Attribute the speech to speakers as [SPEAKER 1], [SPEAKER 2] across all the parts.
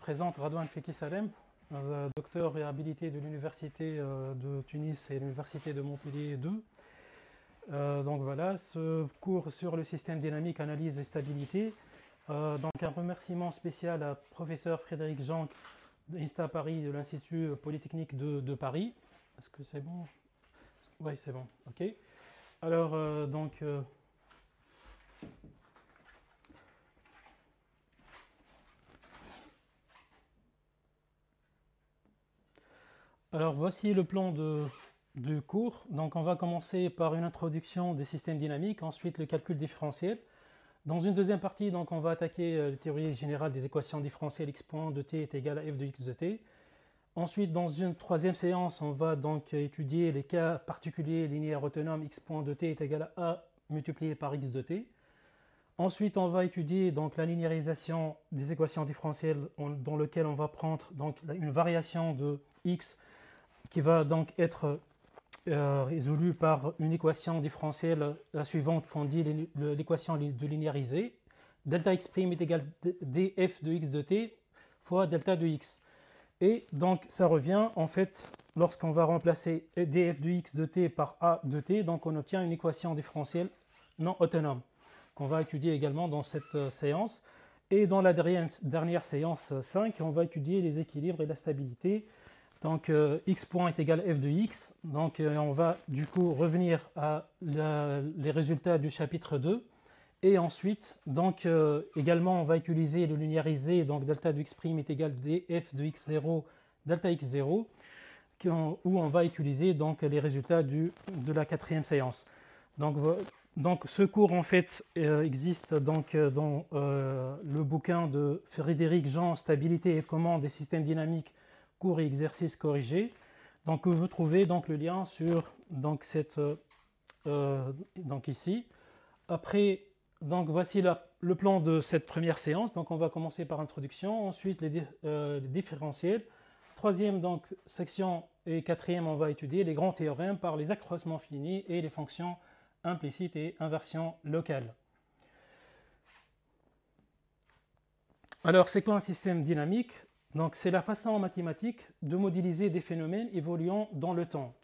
[SPEAKER 1] présente Radouane Feki Salem, docteur réhabilité de l'Université de Tunis et l'Université de Montpellier 2. Donc voilà, ce cours sur le système dynamique, analyse et stabilité. Donc un remerciement spécial à professeur Frédéric Janc d'INSTA Paris, de l'Institut Polytechnique de Paris. Est-ce que c'est bon? Oui, c'est bon, ok. Alors, voici le plan du cours. Donc on va commencer par une introduction des systèmes dynamiques, ensuite le calcul différentiel. Dans une deuxième partie, donc, on va attaquer la théorie générale des équations différentielles x point de t est égal à f de x de t. Ensuite, dans une troisième séance, on va donc étudier les cas particuliers linéaires autonomes x point de t est égal à a multiplié par x de t. Ensuite, on va étudier donc la linéarisation des équations différentielles dans lequel on va prendre donc une variation de x qui va donc être résolue par une équation différentielle la suivante qu'on dit l'équation de linéarisée. Delta x' est égal à df de x de t fois delta de x. Et donc ça revient en fait lorsqu'on va remplacer df de x de t par a de t, donc on obtient une équation différentielle non autonome qu'on va étudier également dans cette séance. Et dans la dernière séance 5, on va étudier les équilibres et la stabilité. Donc x point est égal à f de x. Donc on va du coup revenir à les résultats du chapitre 2. Et ensuite, donc également on va utiliser le linéarisé, donc delta de x' est égal à df de x0 delta x0, où on va utiliser donc les résultats de la quatrième séance. Donc ce cours en fait existe donc dans le bouquin de Frédéric Janc, Stabilité et commande des systèmes dynamiques, cours et exercices corrigés. Donc vous trouvez donc le lien sur donc donc ici. Après, donc voici le plan de cette première séance. Donc on va commencer par introduction, ensuite les différentiels. Troisième donc section et quatrième, on va étudier les grands théorèmes par les accroissements finis et les fonctions implicites et inversions locales. Alors c'est quoi un système dynamique? Donc c'est la façon mathématique de modéliser des phénomènes évoluant dans le temps.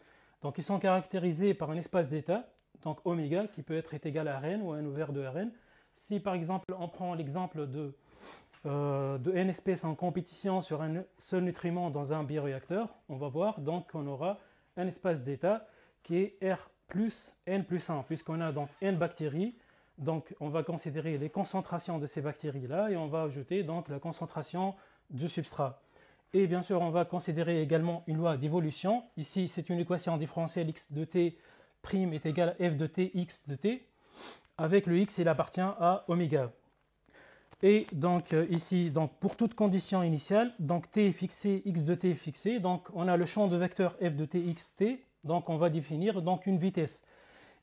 [SPEAKER 1] Donc ils sont caractérisés par un espace d'état, donc oméga, qui peut être égal à Rn ou à n ouvert de Rn. Si par exemple on prend l'exemple de n espèces en compétition sur un seul nutriment dans un bioréacteur, on va voir donc qu'on aura un espace d'état qui est R plus n plus 1, puisqu'on a donc n bactéries. Donc on va considérer les concentrations de ces bactéries-là et on va ajouter donc la concentration du substrat. Et bien sûr, on va considérer également une loi d'évolution. Ici, c'est une équation différentielle x de t' est égal à f de t x de t. Avec le x, il appartient à oméga. Et donc ici, donc, pour toute condition initiale, donc t est fixé, x de t est fixé. Donc on a le champ de vecteur f de t x t. Donc on va définir donc une vitesse.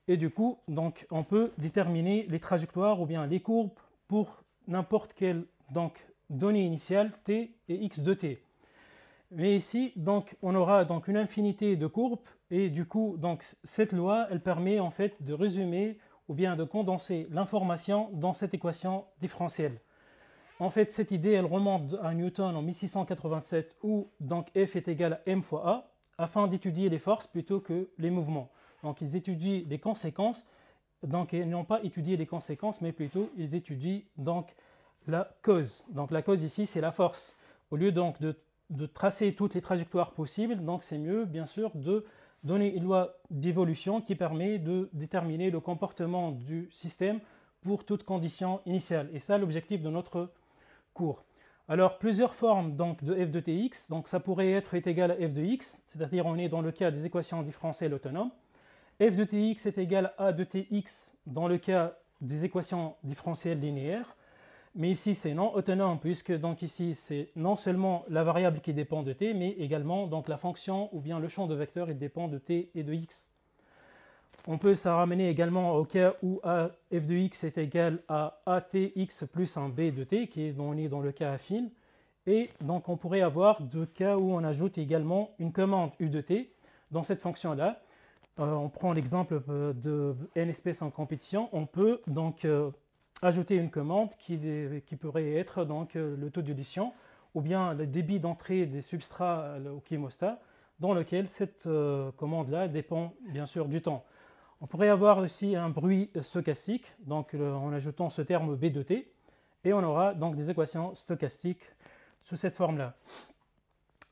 [SPEAKER 1] Et du coup, donc, on peut déterminer les trajectoires ou bien les courbes pour n'importe quelle donc, donnée initiale t et x de t. Mais ici, donc, on aura donc une infinité de courbes et du coup, donc, cette loi, elle permet en fait de résumer ou bien de condenser l'information dans cette équation différentielle. En fait, cette idée, elle remonte à Newton en 1687 où donc F est égal à m fois A afin d'étudier les forces plutôt que les mouvements. Donc, ils étudient les conséquences. Donc, ils n'ont pas étudié les conséquences, mais plutôt ils étudient donc la cause. Donc, la cause ici, c'est la force. Au lieu donc de tracer toutes les trajectoires possibles, donc c'est mieux, bien sûr, de donner une loi d'évolution qui permet de déterminer le comportement du système pour toute condition initiale. Et ça, l'objectif de notre cours. Alors, plusieurs formes donc, de f de tx. Donc, ça pourrait être égal à f de x, c'est-à-dire on est dans le cas des équations différentielles autonomes. F de tx est égal à a de tx dans le cas des équations différentielles linéaires. Mais ici, c'est non autonome, puisque donc ici, c'est non seulement la variable qui dépend de t, mais également donc, la fonction ou bien le champ de vecteur, il dépend de t et de x. On peut ça ramener également au cas où a f de x est égal à atx plus un b de t, qui est on est dans le cas affine. Et donc, on pourrait avoir deux cas où on ajoute également une commande u de t dans cette fonction-là. On prend l'exemple de n espèces en compétition. On peut donc ajouter une commande qui pourrait être donc, le taux d'édition ou bien le débit d'entrée des substrats au chémostat, dans lequel cette commande-là dépend bien sûr du temps. On pourrait avoir aussi un bruit stochastique, donc en ajoutant ce terme B de T, et on aura donc des équations stochastiques sous cette forme-là.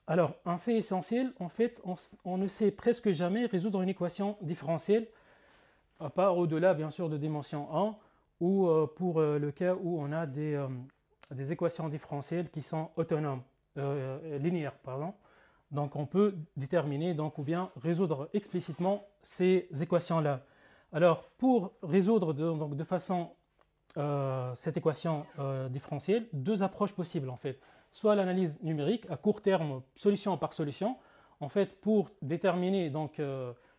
[SPEAKER 1] Alors, un fait essentiel, en fait, on ne sait presque jamais résoudre une équation différentielle, à part au-delà, bien sûr, de dimension 1, ou pour le cas où on a des équations différentielles qui sont autonomes, linéaires, pardon. Donc, on peut déterminer donc, ou bien résoudre explicitement ces équations-là. Alors, pour résoudre de façon cette équation différentielle, deux approches possibles en fait. Soit l'analyse numérique à court terme, solution par solution. En fait, pour déterminer donc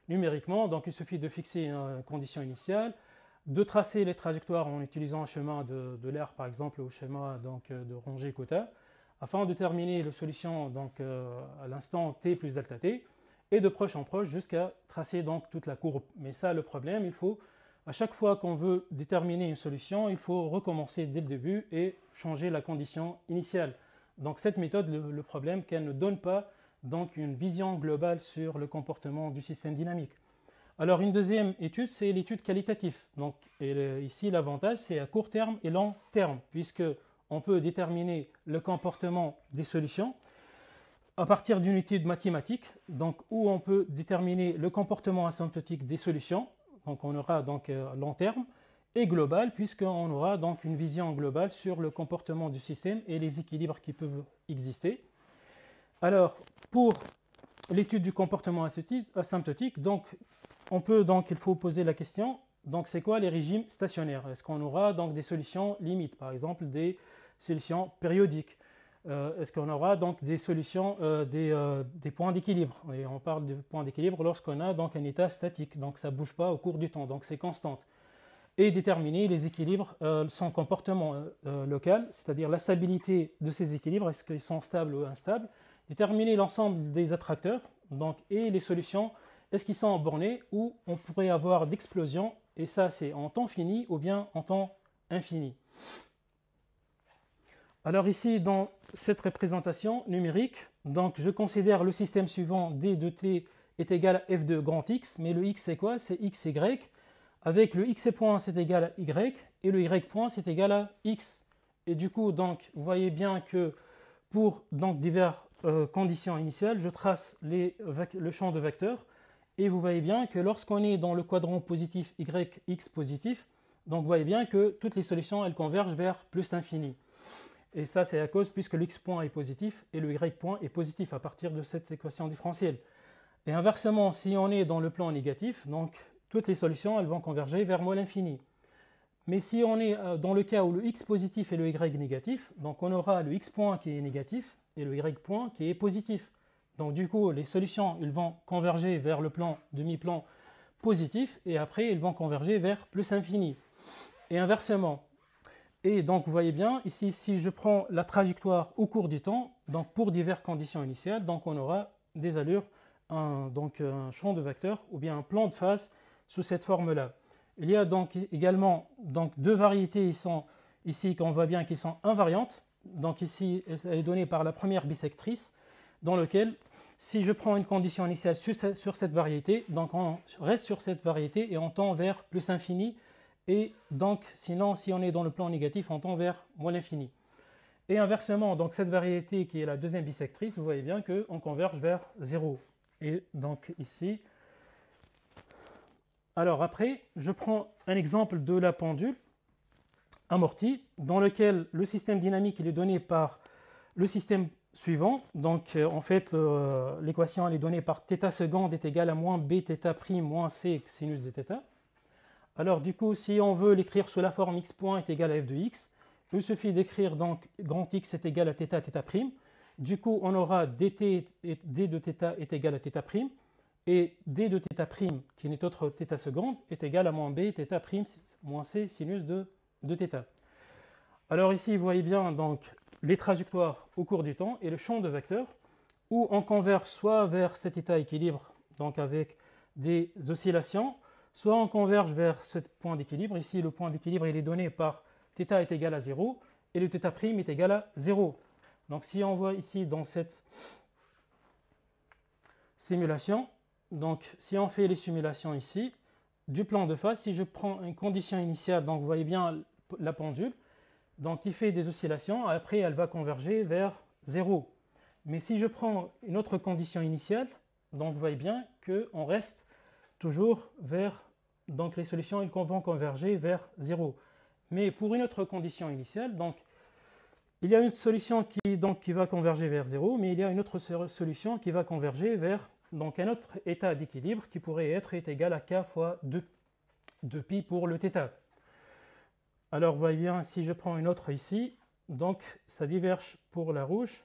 [SPEAKER 1] numériquement, donc il suffit de fixer une condition initiale, de tracer les trajectoires en utilisant un schéma de l'air par exemple ou schéma donc, de Runge-Kutta, afin de déterminer la solution donc, à l'instant t plus delta t, et de proche en proche jusqu'à tracer donc toute la courbe. Mais ça, le problème, il faut à chaque fois qu'on veut déterminer une solution, il faut recommencer dès le début et changer la condition initiale. Donc cette méthode, le problème, qu'elle ne donne pas donc, une vision globale sur le comportement du système dynamique. Alors une deuxième étude, c'est l'étude qualitative. Donc, ici, l'avantage, c'est à court terme et long terme, puisqu'on peut déterminer le comportement des solutions à partir d'une étude mathématique, donc, où on peut déterminer le comportement asymptotique des solutions. Donc on aura donc long terme et global, puisqu'on aura donc une vision globale sur le comportement du système et les équilibres qui peuvent exister. Alors, pour l'étude du comportement asymptotique, donc, il faut poser la question, donc c'est quoi les régimes stationnaires? Est-ce qu'on aura donc des solutions limites, par exemple des solutions périodiques? Est-ce qu'on aura donc des solutions, des points d'équilibre? Et on parle de points d'équilibre lorsqu'on a donc un état statique, donc ça ne bouge pas au cours du temps, donc c'est constante. Et déterminer les équilibres, son comportement local, c'est-à-dire la stabilité de ces équilibres, est-ce qu'ils sont stables ou instables? Déterminer l'ensemble des attracteurs, donc, et les solutions, est-ce qu'ils sont bornés ou on pourrait avoir d'explosion, et ça c'est en temps fini ou bien en temps infini. Alors ici, dans cette représentation numérique, donc je considère le système suivant D de T est égal à F de grand X, mais le X c'est quoi? C'est X, Y, avec le X point c'est égal à Y, et le Y point c'est égal à X. Et du coup, donc, vous voyez bien que pour donc, diverses conditions initiales, je trace le champ de vecteurs, et vous voyez bien que lorsqu'on est dans le quadrant positif Y, X positif, donc vous voyez bien que toutes les solutions, elles convergent vers plus l'infini. Et ça, c'est à cause puisque l'X point est positif et le Y point est positif à partir de cette équation différentielle. Et inversement, si on est dans le plan négatif, donc toutes les solutions, elles vont converger vers moins l'infini. Mais si on est dans le cas où le X positif et le Y négatif, donc on aura le X point qui est négatif et le Y point qui est positif. Donc du coup, les solutions, elles vont converger vers le plan demi-plan positif et après, elles vont converger vers plus infini. Et inversement. Et donc, vous voyez bien, ici, si je prends la trajectoire au cours du temps, donc pour diverses conditions initiales, donc on aura des allures, donc un champ de vecteurs ou bien un plan de phase sous cette forme-là. Il y a donc également donc, deux variétés ici qu'on voit bien qui sont invariantes. Donc ici, elle est donnée par la première bisectrice, dans lequel, si je prends une condition initiale sur cette variété, donc on reste sur cette variété et on tend vers plus infini. Et donc, sinon, si on est dans le plan négatif, on tend vers moins l'infini. Et inversement, donc cette variété qui est la deuxième bisectrice, vous voyez bien qu'on converge vers 0. Et donc ici, alors après, je prends un exemple de la pendule amortie, dans lequel le système dynamique il est donné par le système suivant. Donc en fait, l'équation elle est donnée par θ seconde est égal à moins bθ' moins c sinus de θ. Alors du coup, si on veut l'écrire sous la forme x point est égal à f de x, il suffit d'écrire donc grand X est égal à θ, θ'O. Du coup, on aura dt et d de θ est égal à θ', et d de θ', qui n'est autre θ seconde, est égal à moins b θ' moins c sinus de θ. Alors ici, vous voyez bien donc les trajectoires au cours du temps et le champ de vecteurs, où on converge soit vers cet état équilibre, donc avec des oscillations, soit on converge vers ce point d'équilibre. Ici, le point d'équilibre il est donné par θ est égal à 0 et le θ' est égal à 0. Donc si on voit ici dans cette simulation, donc si on fait les simulations ici, du plan de phase, si je prends une condition initiale, donc vous voyez bien la pendule, donc il fait des oscillations, après elle va converger vers 0. Mais si je prends une autre condition initiale, donc vous voyez bien qu'on reste toujours vers, donc les solutions elles vont converger vers 0. Mais pour une autre condition initiale, donc il y a une solution qui va converger vers 0, mais il y a une autre solution qui va converger vers donc, un autre état d'équilibre qui pourrait être égal à k fois 2pi pour le θ. Alors vous voyez bien, si je prends une autre ici, donc ça diverge pour la rouge.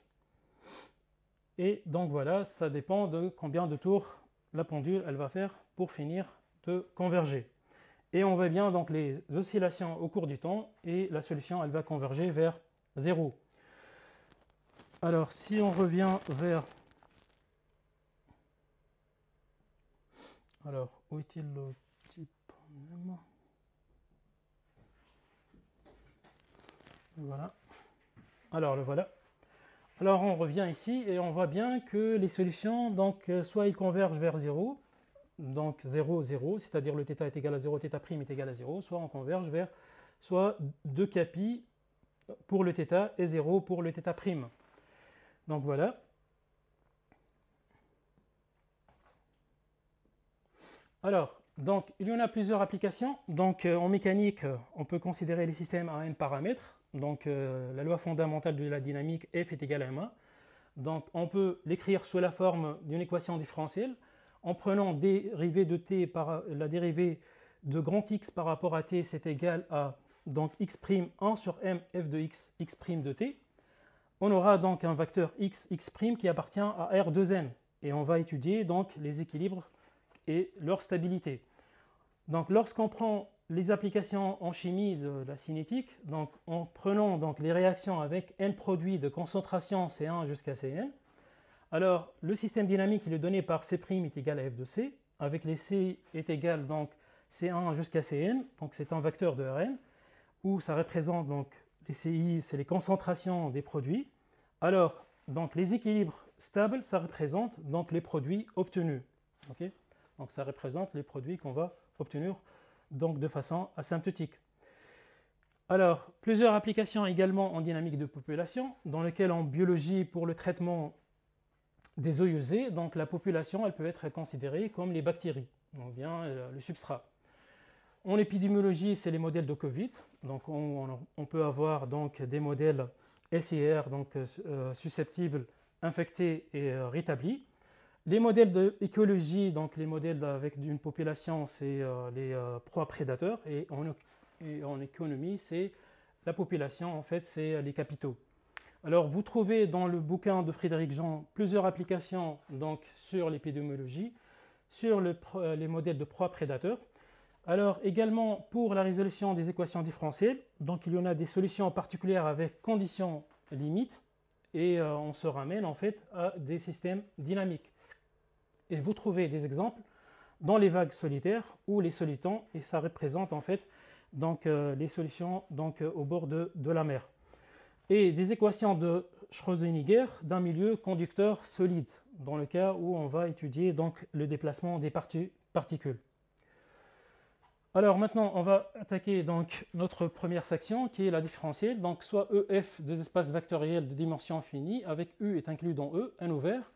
[SPEAKER 1] Et donc voilà, ça dépend de combien de tours la pendule elle va faire pour finir de converger. Et on voit bien donc les oscillations au cours du temps et la solution elle va converger vers 0. Alors si on revient vers... Alors où est-il le type? Voilà. Alors le voilà. Alors on revient ici et on voit bien que les solutions, donc soit ils convergent vers 0, donc 0, 0, c'est-à-dire le θ est égal à 0, θ' est égal à 0, soit on converge vers soit 2kπ pour le θ et 0 pour le θ'. Donc voilà. Alors, donc il y en a plusieurs applications. Donc en mécanique, on peut considérer les systèmes à n paramètres. Donc la loi fondamentale de la dynamique F est égale à ma. Donc on peut l'écrire sous la forme d'une équation différentielle en prenant dérivée de t par la dérivée de grand X par rapport à t, c'est égal à donc x'1 sur m f de x, x' de t. On aura donc un vecteur x, x' qui appartient à R de n. Et on va étudier donc les équilibres et leur stabilité. Donc lorsqu'on prend les applications en chimie de la cinétique, donc en prenant donc les réactions avec n produits de concentration C1 jusqu'à Cn, alors le système dynamique il est donné par C' est égal à F de C, avec les C est égal donc C1 jusqu'à Cn, donc c'est un vecteur de Rn, où ça représente donc les CI, c'est les concentrations des produits. Alors donc les équilibres stables, ça représente donc les produits obtenus. Okay, donc ça représente les produits qu'on va obtenir donc de façon asymptotique. Alors, plusieurs applications également en dynamique de population, dans lesquelles en biologie, pour le traitement des eaux usées, donc la population, elle peut être considérée comme les bactéries, donc bien le substrat. En épidémiologie, c'est les modèles de Covid, donc on peut avoir donc des modèles SIR, donc susceptibles, infectés et rétablis. Les modèles d'écologie, donc les modèles avec une population, c'est les proies prédateurs, et en économie, c'est la population, en fait, c'est les capitaux. Alors, vous trouvez dans le bouquin de Frédéric Jean plusieurs applications donc, sur l'épidémiologie, sur les modèles de proies prédateurs. Alors, également pour la résolution des équations différentielles, donc il y en a des solutions particulières avec conditions limites, et on se ramène en fait à des systèmes dynamiques. Et vous trouvez des exemples dans les vagues solitaires ou les solitons, et ça représente en fait donc, les solutions donc, au bord de la mer. Et des équations de Schrödinger d'un milieu conducteur solide, dans le cas où on va étudier donc, le déplacement des particules. Alors maintenant, on va attaquer donc, notre première section qui est la différentielle, donc soit EF des espaces vectoriels de dimension infinie, avec U est inclus dans E, un ouvert,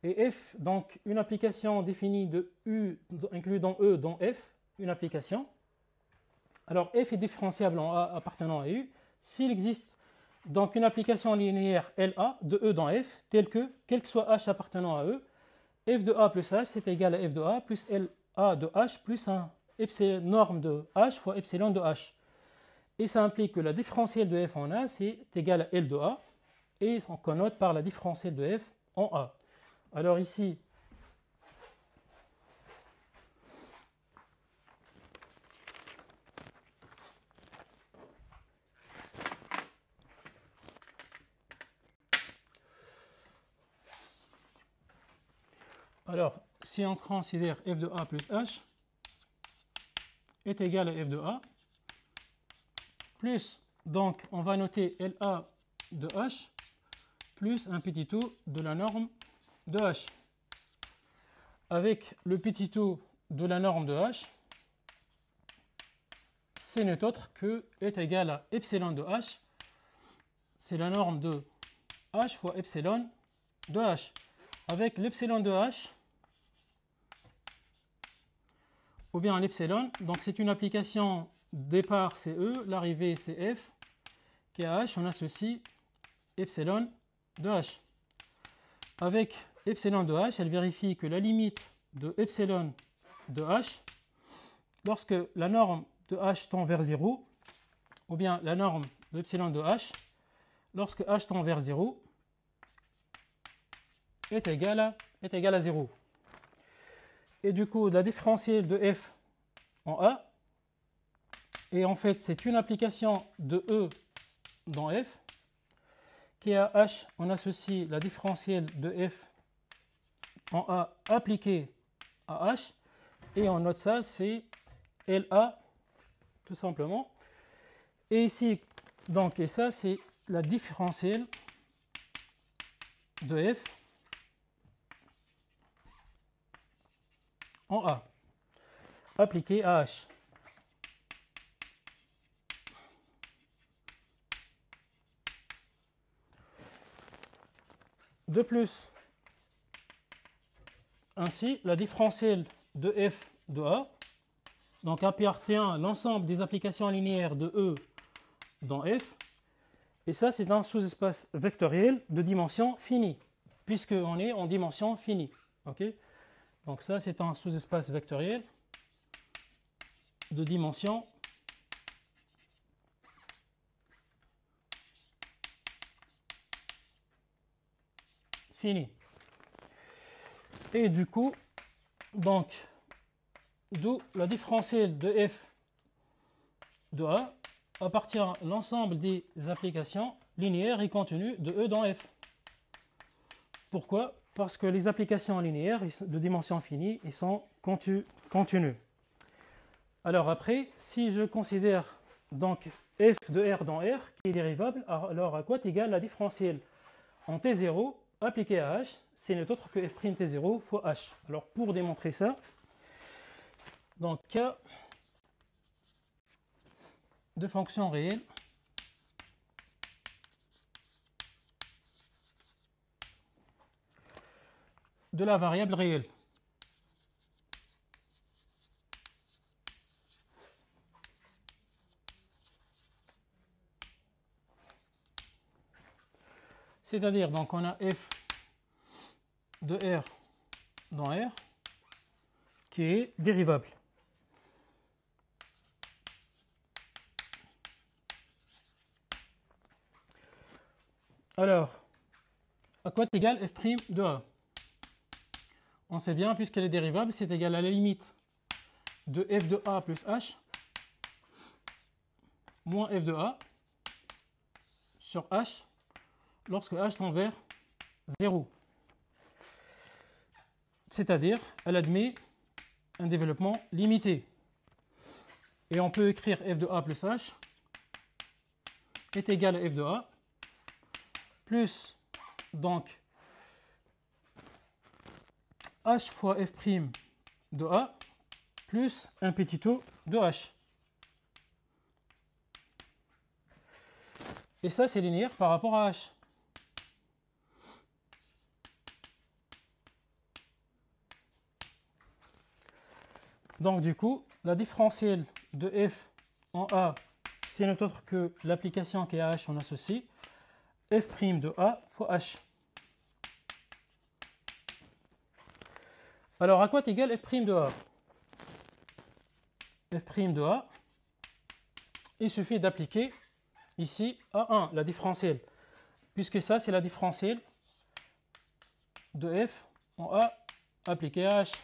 [SPEAKER 1] et F, donc une application définie de U inclus dans E dans F, une application. Alors F est différenciable en A appartenant à U s'il existe donc une application linéaire LA de E dans F, telle que, quel que soit H appartenant à E, F de A plus H c'est égal à F de A plus LA de H plus un norme de H fois epsilon de H. Et ça implique que la différentielle de F en A c'est égal à L de A, et on connote par la différentielle de F en A. Alors ici, si on considère f de A plus H est égal à f de A, plus, donc on va noter LA de H plus un petit o de la norme de h. Avec le petit o de la norme de h, c'est n'est autre que est égal à epsilon de h. C'est la norme de h fois epsilon de h. Avec l'epsilon de h, ou bien l'epsilon, donc c'est une application départ c'est E, l'arrivée c'est F, qui est à H, on associe epsilon de H. Avec epsilon de H, elle vérifie que la limite de epsilon de H, lorsque la norme de H tend vers 0, ou bien la norme de epsilon de H, lorsque H tend vers 0, est égale à 0. Et du coup, la différentielle de F en A, et en fait, c'est une application de E dans F, qui est à H, on associe la différentielle de F en A appliquée à H, et on note ça, c'est LA, tout simplement. Et ici, donc, et ça, c'est la différentielle de F en A, appliquée à H. De plus, ainsi, la différentielle de F de A, donc appartient à l'ensemble des applications linéaires de E dans F, et ça c'est un sous-espace vectoriel de dimension finie, puisqu'on est en dimension finie. Okay, donc ça c'est un sous-espace vectoriel de dimension finie. Et du coup, donc, d'où la différentielle de F de A appartient à l'ensemble des applications linéaires et continues de E dans F. Pourquoi? Parce que les applications linéaires de dimension finie, ils sont continues. Alors après, si je considère donc f de R dans R qui est dérivable, alors à quoi est égale la différentielle en T0 appliquée à H, c'est n'est autre que f'T0 fois H. Alors pour démontrer ça, donc K de fonction réelle de la variable réelle. C'est-à-dire, donc on a f de R dans R qui est dérivable. Alors, à quoi est égal f' de A? On sait bien, puisqu'elle est dérivable, c'est égal à la limite de f de A plus H moins f de A sur H lorsque H tend vers 0. C'est-à-dire, elle admet un développement limité. Et on peut écrire f de A plus H est égal à f de A plus, donc, H fois f' de A plus un petit o de H. Et ça, c'est linéaire par rapport à H. Donc du coup, la différentielle de f en A, c'est n'est autre que l'application qui est à H, on associe f' de A fois H. Alors à quoi est égal f' de A? F' de A, il suffit d'appliquer ici A1, la différentielle, puisque ça c'est la différentielle de f en A appliquée à H.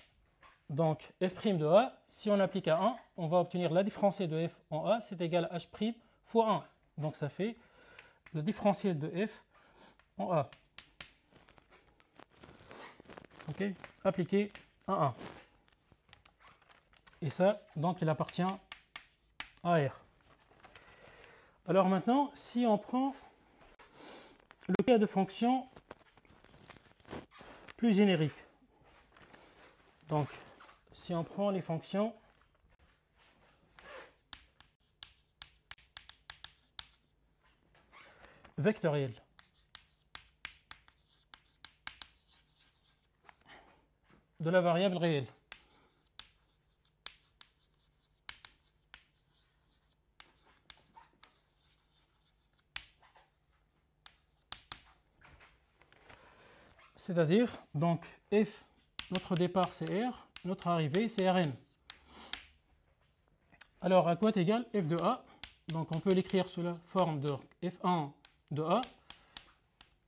[SPEAKER 1] Donc f' de A, si on applique à 1, on va obtenir la différentielle de f en A, c'est égal à h' fois 1. Donc ça fait la différentielle de f en A. Ok, appliqué à 1. Et ça, donc, il appartient à R. Alors maintenant, si on prend le cas de fonction plus générique. Donc, si on prend les fonctions vectorielles, de la variable réelle. C'est-à-dire, donc, f, notre départ c'est R, notre arrivée c'est Rn. Alors, à quoi est égal f de A? Donc, on peut l'écrire sous la forme de f1 de A,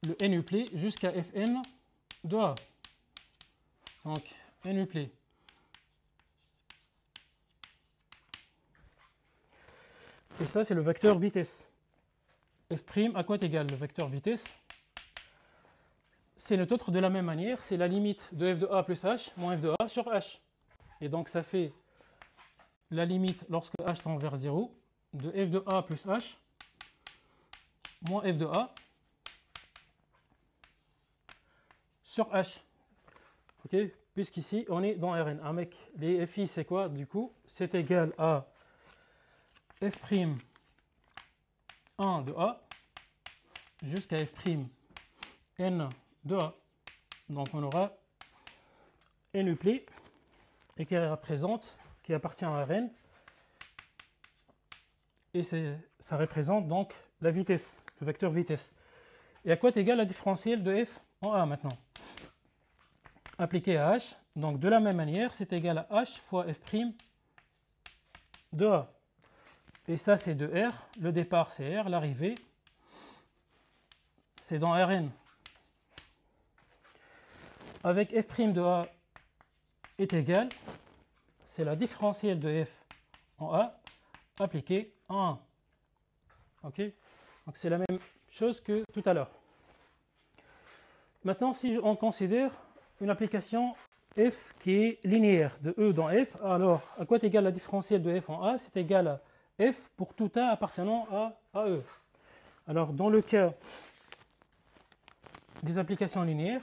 [SPEAKER 1] le n-uplet jusqu'à fn de A. Donc, n-uplet. Et ça, c'est le vecteur vitesse. f' à quoi est égal le vecteur vitesse? C'est le autre de la même manière, c'est la limite de f de A plus h moins f de A sur h. Et donc, ça fait la limite lorsque h tend vers 0 de f de A plus h moins f de A sur h. Ok, puisqu'ici, on est dans Rn. Avec les fi, c'est quoi du coup? C'est égal à f' 1 de A jusqu'à f' n de A. Donc on aura n-uplet et qui représente, qui appartient à Rn. Et ça représente donc la vitesse, le vecteur vitesse. Et à quoi est égal la différentielle de f en A maintenant? Appliqué à h, donc de la même manière, c'est égal à h fois f' de A. Et ça, c'est de R. Le départ, c'est R. L'arrivée, c'est dans Rn. Avec f' de A est égal, c'est la différentielle de f en A appliquée en 1. Ok? Donc c'est la même chose que tout à l'heure. Maintenant, si on considère une application f qui est linéaire de E dans f, alors à quoi est égal la différentielle de f en A? C'est égal à f pour tout A appartenant à E. Alors dans le cas des applications linéaires,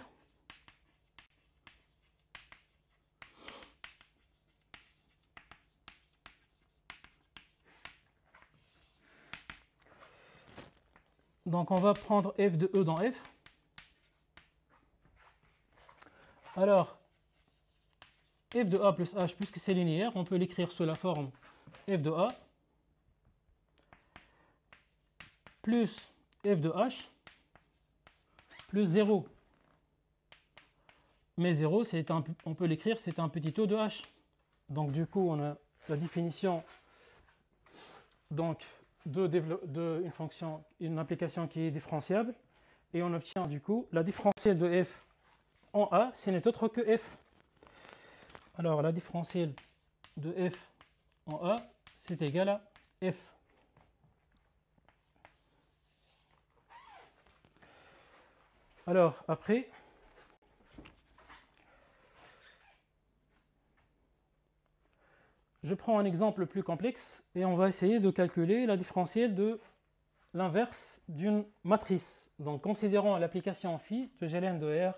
[SPEAKER 1] donc on va prendre f de E dans f. Alors, f de A plus h, puisque c'est linéaire, on peut l'écrire sous la forme f de A plus f de h plus 0. Mais 0, on peut l'écrire, c'est un petit taux de h. Donc du coup, on a la définition donc, une fonction, une application qui est différenciable, et on obtient du coup la différentielle de f en A, ce n'est autre que f. Alors la différentielle de f en A, c'est égal à f. Alors après, je prends un exemple plus complexe et on va essayer de calculer la différentielle de l'inverse d'une matrice. Donc considérons l'application phi de Gln de R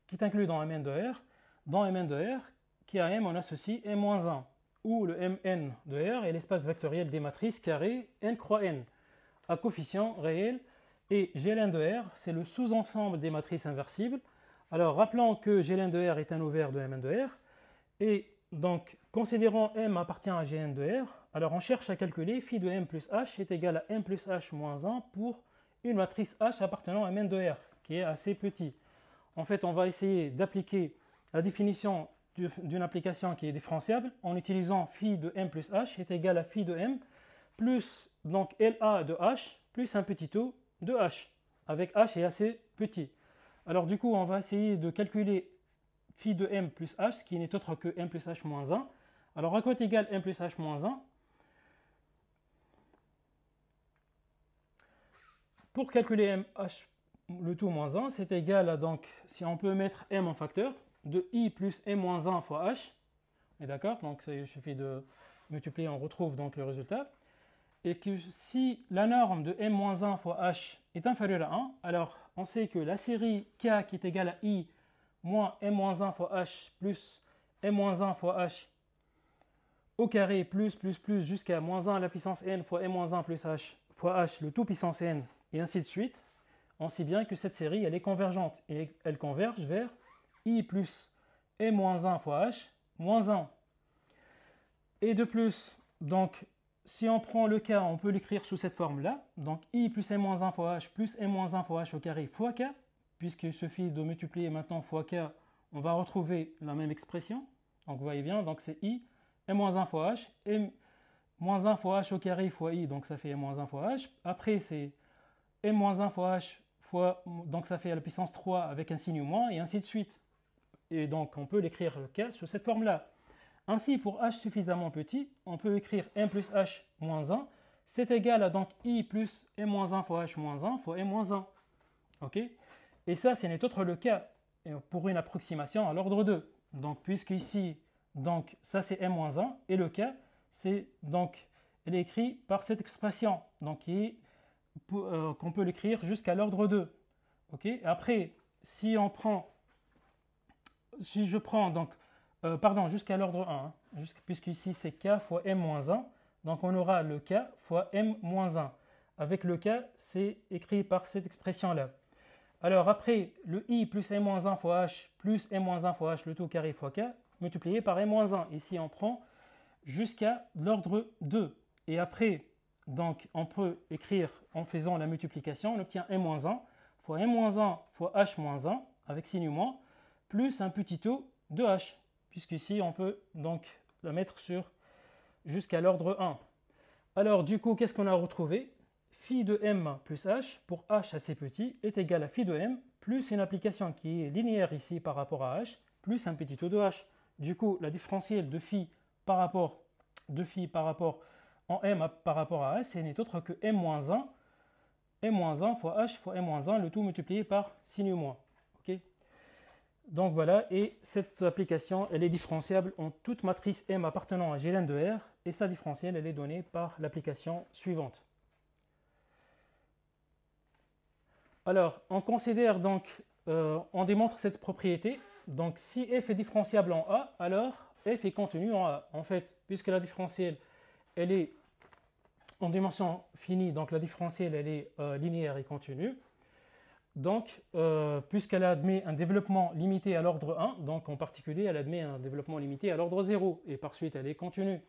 [SPEAKER 1] qui est inclus dans Mn de R. Dans Mn de R, qui a M, on associe M-1, où le Mn de R est l'espace vectoriel des matrices carrées n croix n, à coefficient réel, et Gln de R, c'est le sous-ensemble des matrices inversibles. Alors rappelons que Gln de R est un ouvert de Mn de R, et donc considérons M appartient à Gln de R, alors on cherche à calculer phi de M plus H est égal à M plus H moins 1 pour une matrice H appartenant à Mn de R, qui est assez petit. En fait, on va essayer d'appliquer la définition d'une application qui est différenciable en utilisant phi de M plus H est égal à phi de M plus donc LA de H plus un petit taux de H, avec H est assez petit. Alors du coup, on va essayer de calculer phi de M plus H, ce qui n'est autre que M plus H moins 1. Alors à quoi est égal M plus H moins 1? Pour calculer M, H, le tout moins 1, c'est égal à, donc, si on peut mettre M en facteur, de I plus M moins 1 fois H. Et d'accord, donc il suffit de multiplier, on retrouve donc le résultat. et que si la norme de m-1 fois h est inférieure à 1, alors on sait que la série k qui est égale à i moins m-1 fois h plus m-1 fois h au carré plus jusqu'à moins 1 à la puissance n fois m-1 plus h fois h le tout puissance n et ainsi de suite, on sait bien que cette série elle est convergente et elle converge vers i plus m-1 fois h moins 1. Et de plus, donc si on prend le k, on peut l'écrire sous cette forme-là. Donc i plus m-1 fois h plus m-1 fois h au carré fois k, puisqu'il suffit de multiplier maintenant fois k, on va retrouver la même expression. Donc vous voyez bien, donc c'est i, m-1 fois h, m-1 fois h au carré fois i, donc ça fait m-1 fois h. Après c'est m-1 fois h fois, donc ça fait à la puissance 3 avec un signe moins, et ainsi de suite. Et donc on peut l'écrire le k sous cette forme-là. Ainsi, pour h suffisamment petit, on peut écrire m plus h moins 1, c'est égal à donc i plus m-1 fois h moins 1 fois m-1. Ok. Et ça, ce n'est autre le cas pour une approximation à l'ordre 2. Donc, puisque ici, donc, ça c'est m-1, et le cas, c'est donc, elle est écrite par cette expression, donc qu'on peut l'écrire jusqu'à l'ordre 2. Ok. Après, si je prends donc jusqu'à l'ordre 1, puisqu'ici c'est k fois m-1, donc on aura le k fois m-1. Avec le k, c'est écrit par cette expression-là. Alors après, le i plus m-1 fois h plus m-1 fois h, le tout carré fois k, multiplié par m-1. Ici, on prend jusqu'à l'ordre 2. Et après, donc, on peut écrire en faisant la multiplication, on obtient m-1 fois m-1 fois h-1 avec signe moins, plus un petit o de h. Puisqu'ici, on peut donc la mettre sur jusqu'à l'ordre 1. Alors, du coup, qu'est-ce qu'on a retrouvé? Phi de m plus h, pour h assez petit, est égal à phi de m, plus une application qui est linéaire ici par rapport à h, plus un petit o de h. Du coup, la différentielle de phi par rapport en m par rapport à h, ce n'est autre que m-1, m-1 fois h fois m-1, le tout multiplié par signe moins. Okay. Donc voilà, et cette application, elle est différenciable en toute matrice M appartenant à Gln de R, et sa différentielle, elle est donnée par l'application suivante. Alors, on considère donc, on démontre cette propriété. Donc, si f est différenciable en A, alors f est contenu en A. En fait, puisque la différentielle, elle est en dimension finie, donc la différentielle, elle est linéaire et continue. Donc, puisqu'elle admet un développement limité à l'ordre 1, donc en particulier, elle admet un développement limité à l'ordre 0, et par suite, elle est continue.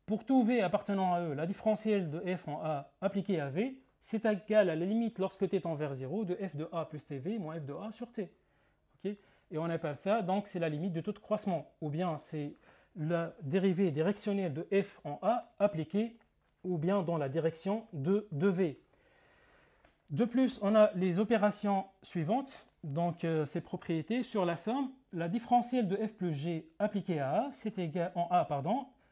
[SPEAKER 1] Pour tout V appartenant à E, la différentielle de f en A appliquée à V, c'est égal à la limite lorsque t tend vers 0 de f de A plus tv moins f de A sur t. Okay. Et on appelle ça, donc c'est la limite de tout croissement, ou bien c'est la dérivée directionnelle de f en A appliquée, ou bien dans la direction de V. De plus, on a les opérations suivantes, donc ces propriétés sur la somme. La différentielle de f plus g appliquée à A, c'est égal,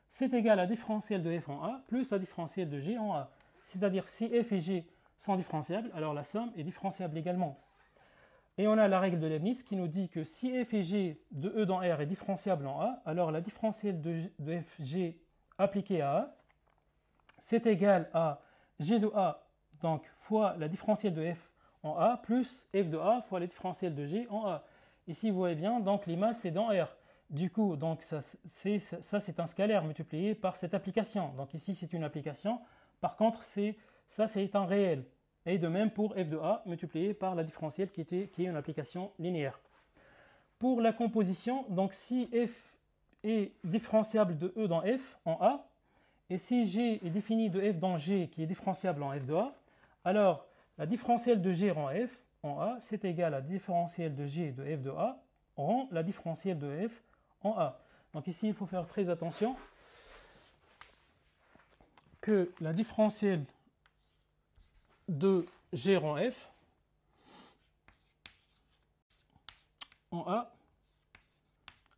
[SPEAKER 1] c'est égal à la différentielle de f en A plus la différentielle de g en A. C'est-à-dire si f et g sont différenciables, alors la somme est différenciable également. Et on a la règle de Leibniz qui nous dit que si f et g de E dans R est différenciable en A, alors la différentielle de fg appliquée à A, c'est égal à g de A donc fois la différentielle de f en A plus f de A fois la différentielle de g en A. Ici, vous voyez bien, donc les masses, c'est dans R. Du coup, donc ça c'est un scalaire multiplié par cette application. Donc ici, c'est une application. Par contre, ça, c'est un réel. Et de même pour f de A multiplié par la différentielle qui est une application linéaire. Pour la composition, donc si f est différenciable de E dans f en A, et si g est défini de f dans g qui est différenciable en f de A, alors la différentielle de g rend f en A, c'est égal à la différentielle de g de f de A rend la différentielle de f en A. Donc ici, il faut faire très attention que la différentielle de g rend f en A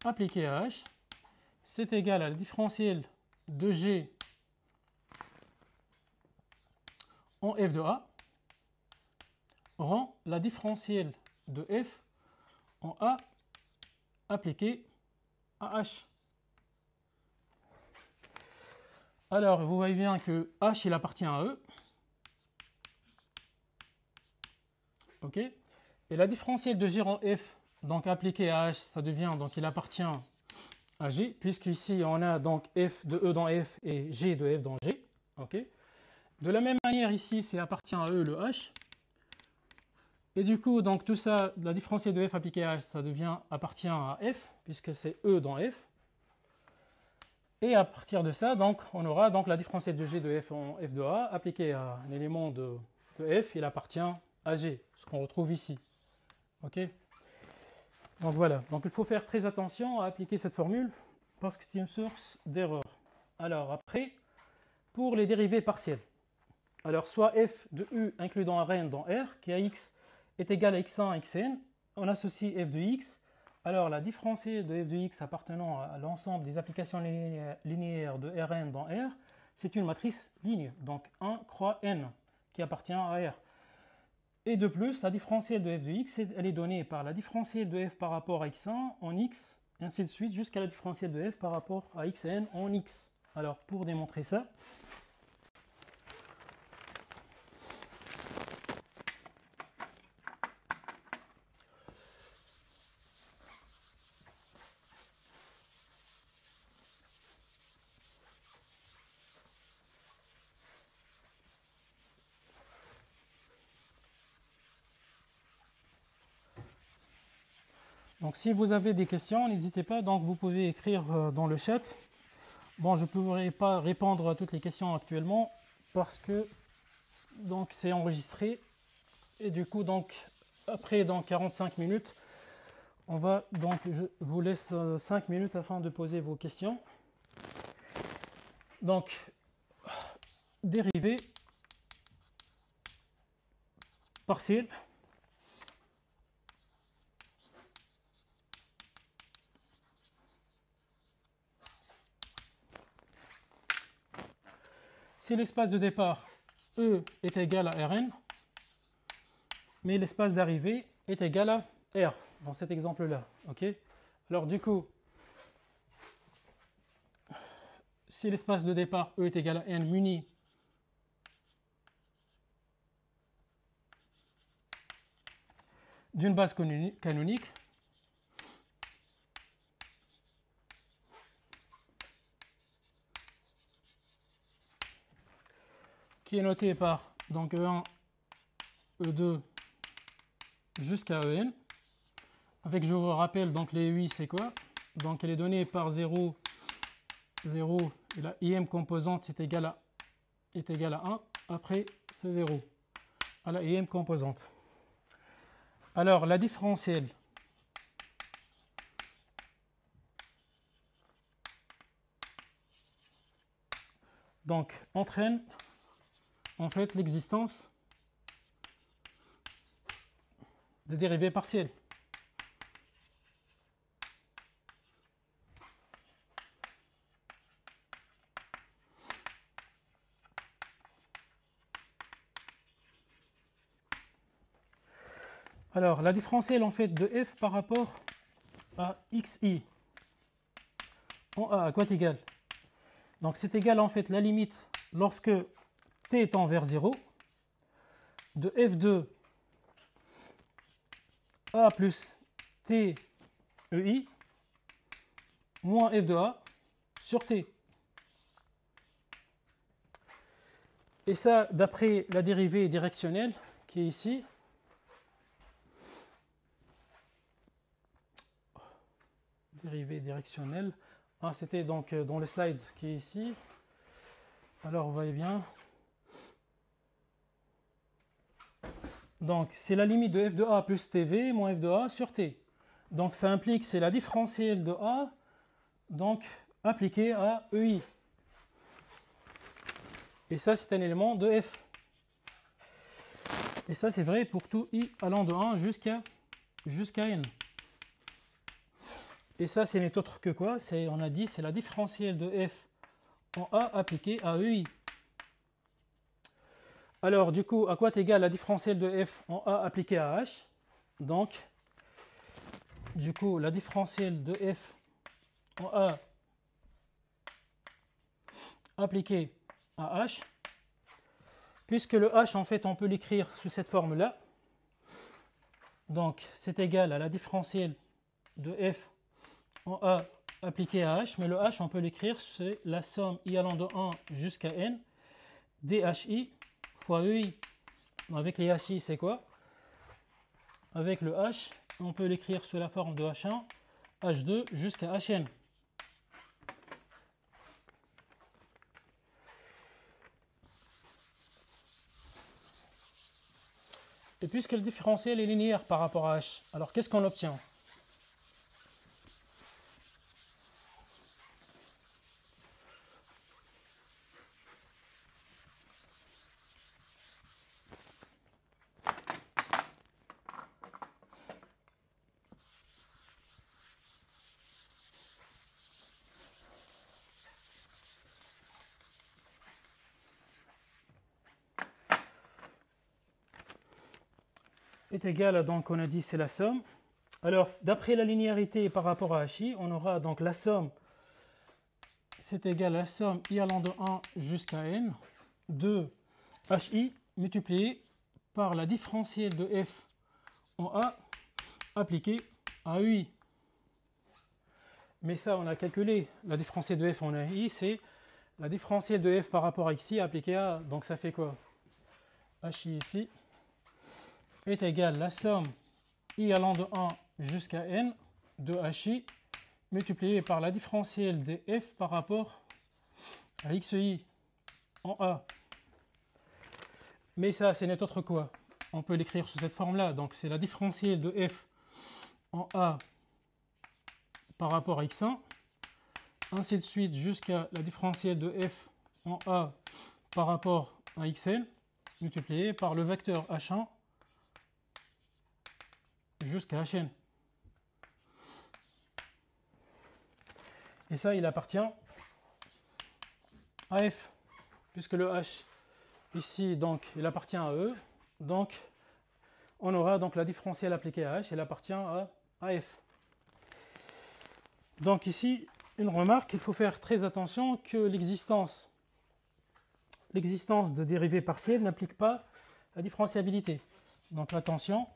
[SPEAKER 1] appliquée à h, c'est égal à la différentielle de g en f de A rend la différentielle de f en A appliquée à h. Alors, vous voyez bien que H, il appartient à E. OK. Et la différentielle de G rang F, donc appliquée à H, ça devient, donc il appartient à G, puisqu'ici, on a donc F de E dans F et G de F dans G. OK. De la même manière, ici, c'est appartient à E, le H. Et du coup, donc tout ça, la différentielle de F appliquée à H, ça devient appartient à F, puisque c'est E dans F. Et à partir de ça, donc, on aura donc la différentielle de G de F en F de A appliquée à un élément de F, il appartient à G, ce qu'on retrouve ici. OK. Donc voilà, donc il faut faire très attention à appliquer cette formule parce que c'est une source d'erreur. Alors après, pour les dérivées partielles. Alors soit f de u inclus dans Rn dans R, qui à x est égal à x1 xn, on associe f de x. Alors la différentielle de f de x appartenant à l'ensemble des applications linéaires de Rn dans R, c'est une matrice linéaire, donc 1 croix n, qui appartient à R. Et de plus, la différentielle de f de x, elle est donnée par la différentielle de f par rapport à x1 en x, et ainsi de suite, jusqu'à la différentielle de f par rapport à xn en x. Alors pour démontrer ça, donc si vous avez des questions, n'hésitez pas, donc vous pouvez écrire dans le chat. Bon, je ne pourrai pas répondre à toutes les questions actuellement parce que donc c'est enregistré et du coup donc après dans 45 minutes, on va donc je vous laisse 5 minutes afin de poser vos questions. Donc dérivée partielle. Si l'espace de départ E est égal à Rn, mais l'espace d'arrivée est égal à R, dans cet exemple-là. Okay. Alors du coup, si l'espace de départ E est égal à N muni d'une base canonique, qui est notée par donc E1, E2 jusqu'à En. Avec, je vous rappelle, donc les UI, c'est quoi? Donc elle est donnée par 0, 0, et la IM composante est égale à 1. Après, c'est 0 à la IM composante. Alors, la différentielle donc entraîne en fait l'existence des dérivées partielles. Alors, la différentielle en fait de f par rapport à xi en a à quoi est égal? Donc, c'est égal en fait la limite lorsque t tend vers 0 de f de a plus t ei moins f de a sur t. Et ça, d'après la dérivée directionnelle qui est ici. Dérivée directionnelle. Ah, c'était donc dans le slide qui est ici. Alors, vous voyez bien. Donc, c'est la limite de f de a plus tv moins f de a sur t. Donc, ça implique c'est la différentielle de a donc appliquée à ei. Et ça, c'est un élément de f. Et ça, c'est vrai pour tout i allant de 1 jusqu'à n. Et ça, ce n'est autre que quoi? On a dit c'est la différentielle de f en a appliquée à ei. Alors, du coup, à quoi est égale la différentielle de f en a appliquée à h? Donc, du coup, la différentielle de f en a appliqué à h, puisque le h, en fait, on peut l'écrire sous cette forme-là. Donc, c'est égal à la différentielle de f en a appliqué à h, mais le h, on peut l'écrire, c'est la somme i allant de 1 jusqu'à n dhi fois ei. Avec les hi, c'est quoi? Avec le h, on peut l'écrire sous la forme de h1, h2 jusqu'à hn. Et puisque le différentiel est linéaire par rapport à h, alors qu'est-ce qu'on obtient? Est égal à, donc on a dit c'est la somme. Alors d'après la linéarité par rapport à hi, on aura donc la somme, c'est égal à la somme i allant de 1 jusqu'à n de hi multiplié par la différentielle de f en a appliquée à ei. Mais ça on a calculé, la différentielle de f en ai, c'est la différentielle de f par rapport à xi appliquée à a. Donc ça fait quoi? Hi ici est égal à la somme i allant de 1 jusqu'à n de hi multiplié par la différentielle de f par rapport à xi en a. Mais ça, c'est n'est autre quoi? On peut l'écrire sous cette forme-là. Donc, c'est la différentielle de f en a par rapport à x1, ainsi de suite jusqu'à la différentielle de f en a par rapport à xn, multiplié par le vecteur h1 jusqu'à hn. Et ça, il appartient à f, puisque le h ici, donc, il appartient à e. Donc, on aura donc la différentielle appliquée à h, elle appartient à f. Donc ici, une remarque, il faut faire très attention que l'existence de dérivées partielles n'implique pas la différenciabilité. Donc attention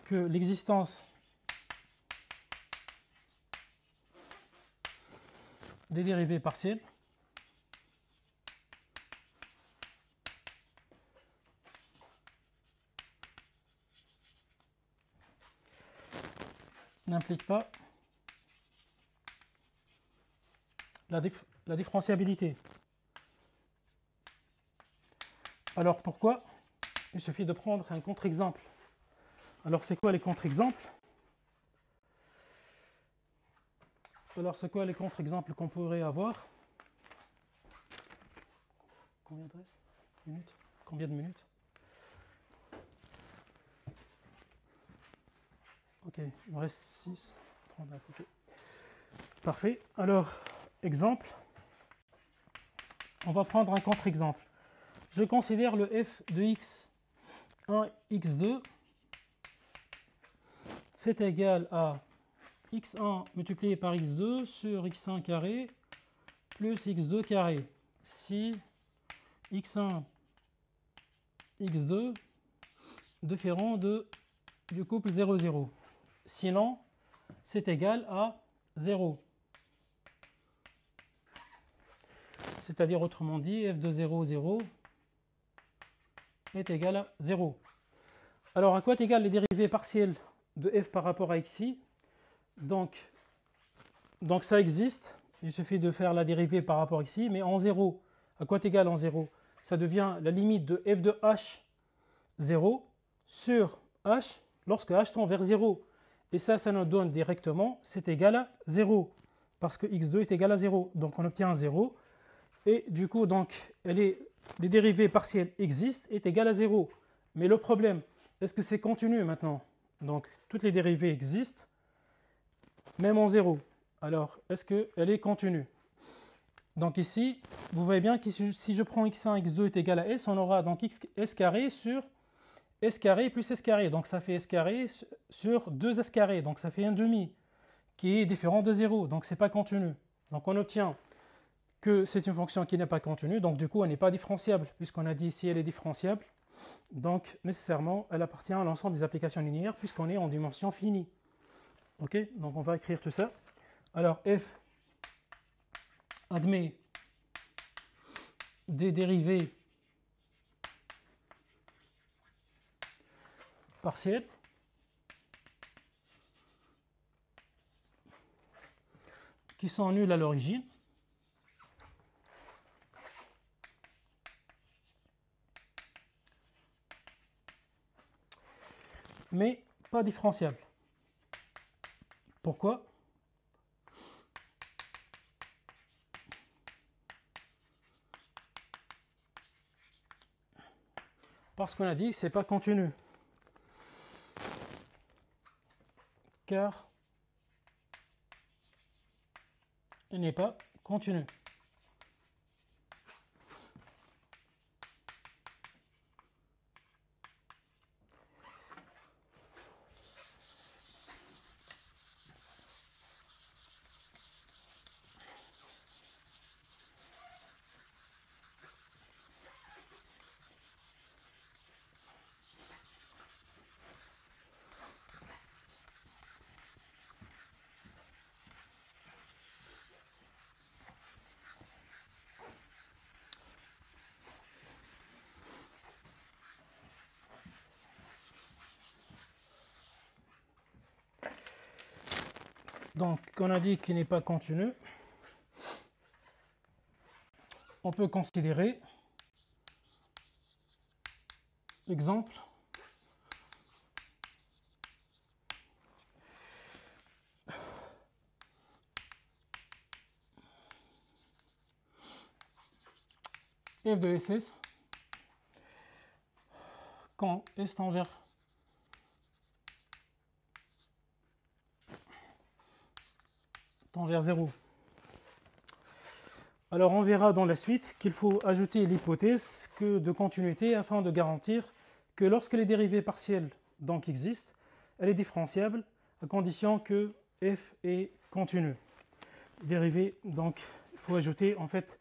[SPEAKER 1] que l'existence des dérivées partielles n'implique pas la différenciabilité. Alors pourquoi? Il suffit de prendre un contre-exemple. Alors c'est quoi les contre-exemples? Alors c'est quoi les contre-exemples qu'on pourrait avoir? Combien de reste? Minutes? Combien de minutes? Ok, il me reste 6, 39, ok. Parfait. Alors, exemple, on va prendre un contre-exemple. Je considère le f de x1, x2, c'est égal à x1 multiplié par x2 sur x1 carré plus x2 carré. Si x1, x2 différent du couple 0, 0. Sinon, c'est égal à 0. C'est-à-dire, autrement dit, f de 0, 0 est égal à 0. Alors, à quoi est égal les dérivées partielles de f par rapport à xi? Donc ça existe. Il suffit de faire la dérivée par rapport à xi, mais en 0. À quoi est égal en 0? Ça devient la limite de f de h 0 sur h lorsque h tend vers 0. Et ça nous donne directement, c'est égal à 0, parce que x2 est égal à 0. Donc on obtient 0. Et du coup, donc, les dérivées partielles existent, est égal à 0. Mais le problème, est-ce que c'est continu maintenant? Donc toutes les dérivées existent, même en 0. Alors, est-ce qu'elle est continue? Donc ici, vous voyez bien que si je prends x1, x2 est égal à s, on aura donc s carré sur s carré plus s carré. Donc ça fait s carré sur 2s carré. Donc ça fait un demi qui est différent de 0. Donc ce n'est pas continu. Donc on obtient que c'est une fonction qui n'est pas continue, donc du coup elle n'est pas différenciable, puisqu'on a dit ici elle est différenciable, donc nécessairement elle appartient à l'ensemble des applications linéaires, puisqu'on est en dimension finie. Ok, donc on va écrire tout ça. Alors f admet des dérivées partielles qui sont nulles à l'origine, mais pas différenciables. Pourquoi? Parce qu'on a dit que ce n'est pas continu. Car il n'est pas continu. Donc, on a dit qu'il n'est pas continu, on peut considérer l'exemple f de SS quand S tend vers tend vers 0. Alors on verra dans la suite qu'il faut ajouter l'hypothèse de continuité afin de garantir que lorsque les dérivées partielles donc existent, elle est différenciable à condition que f est continu. Dérivée, donc il faut ajouter en fait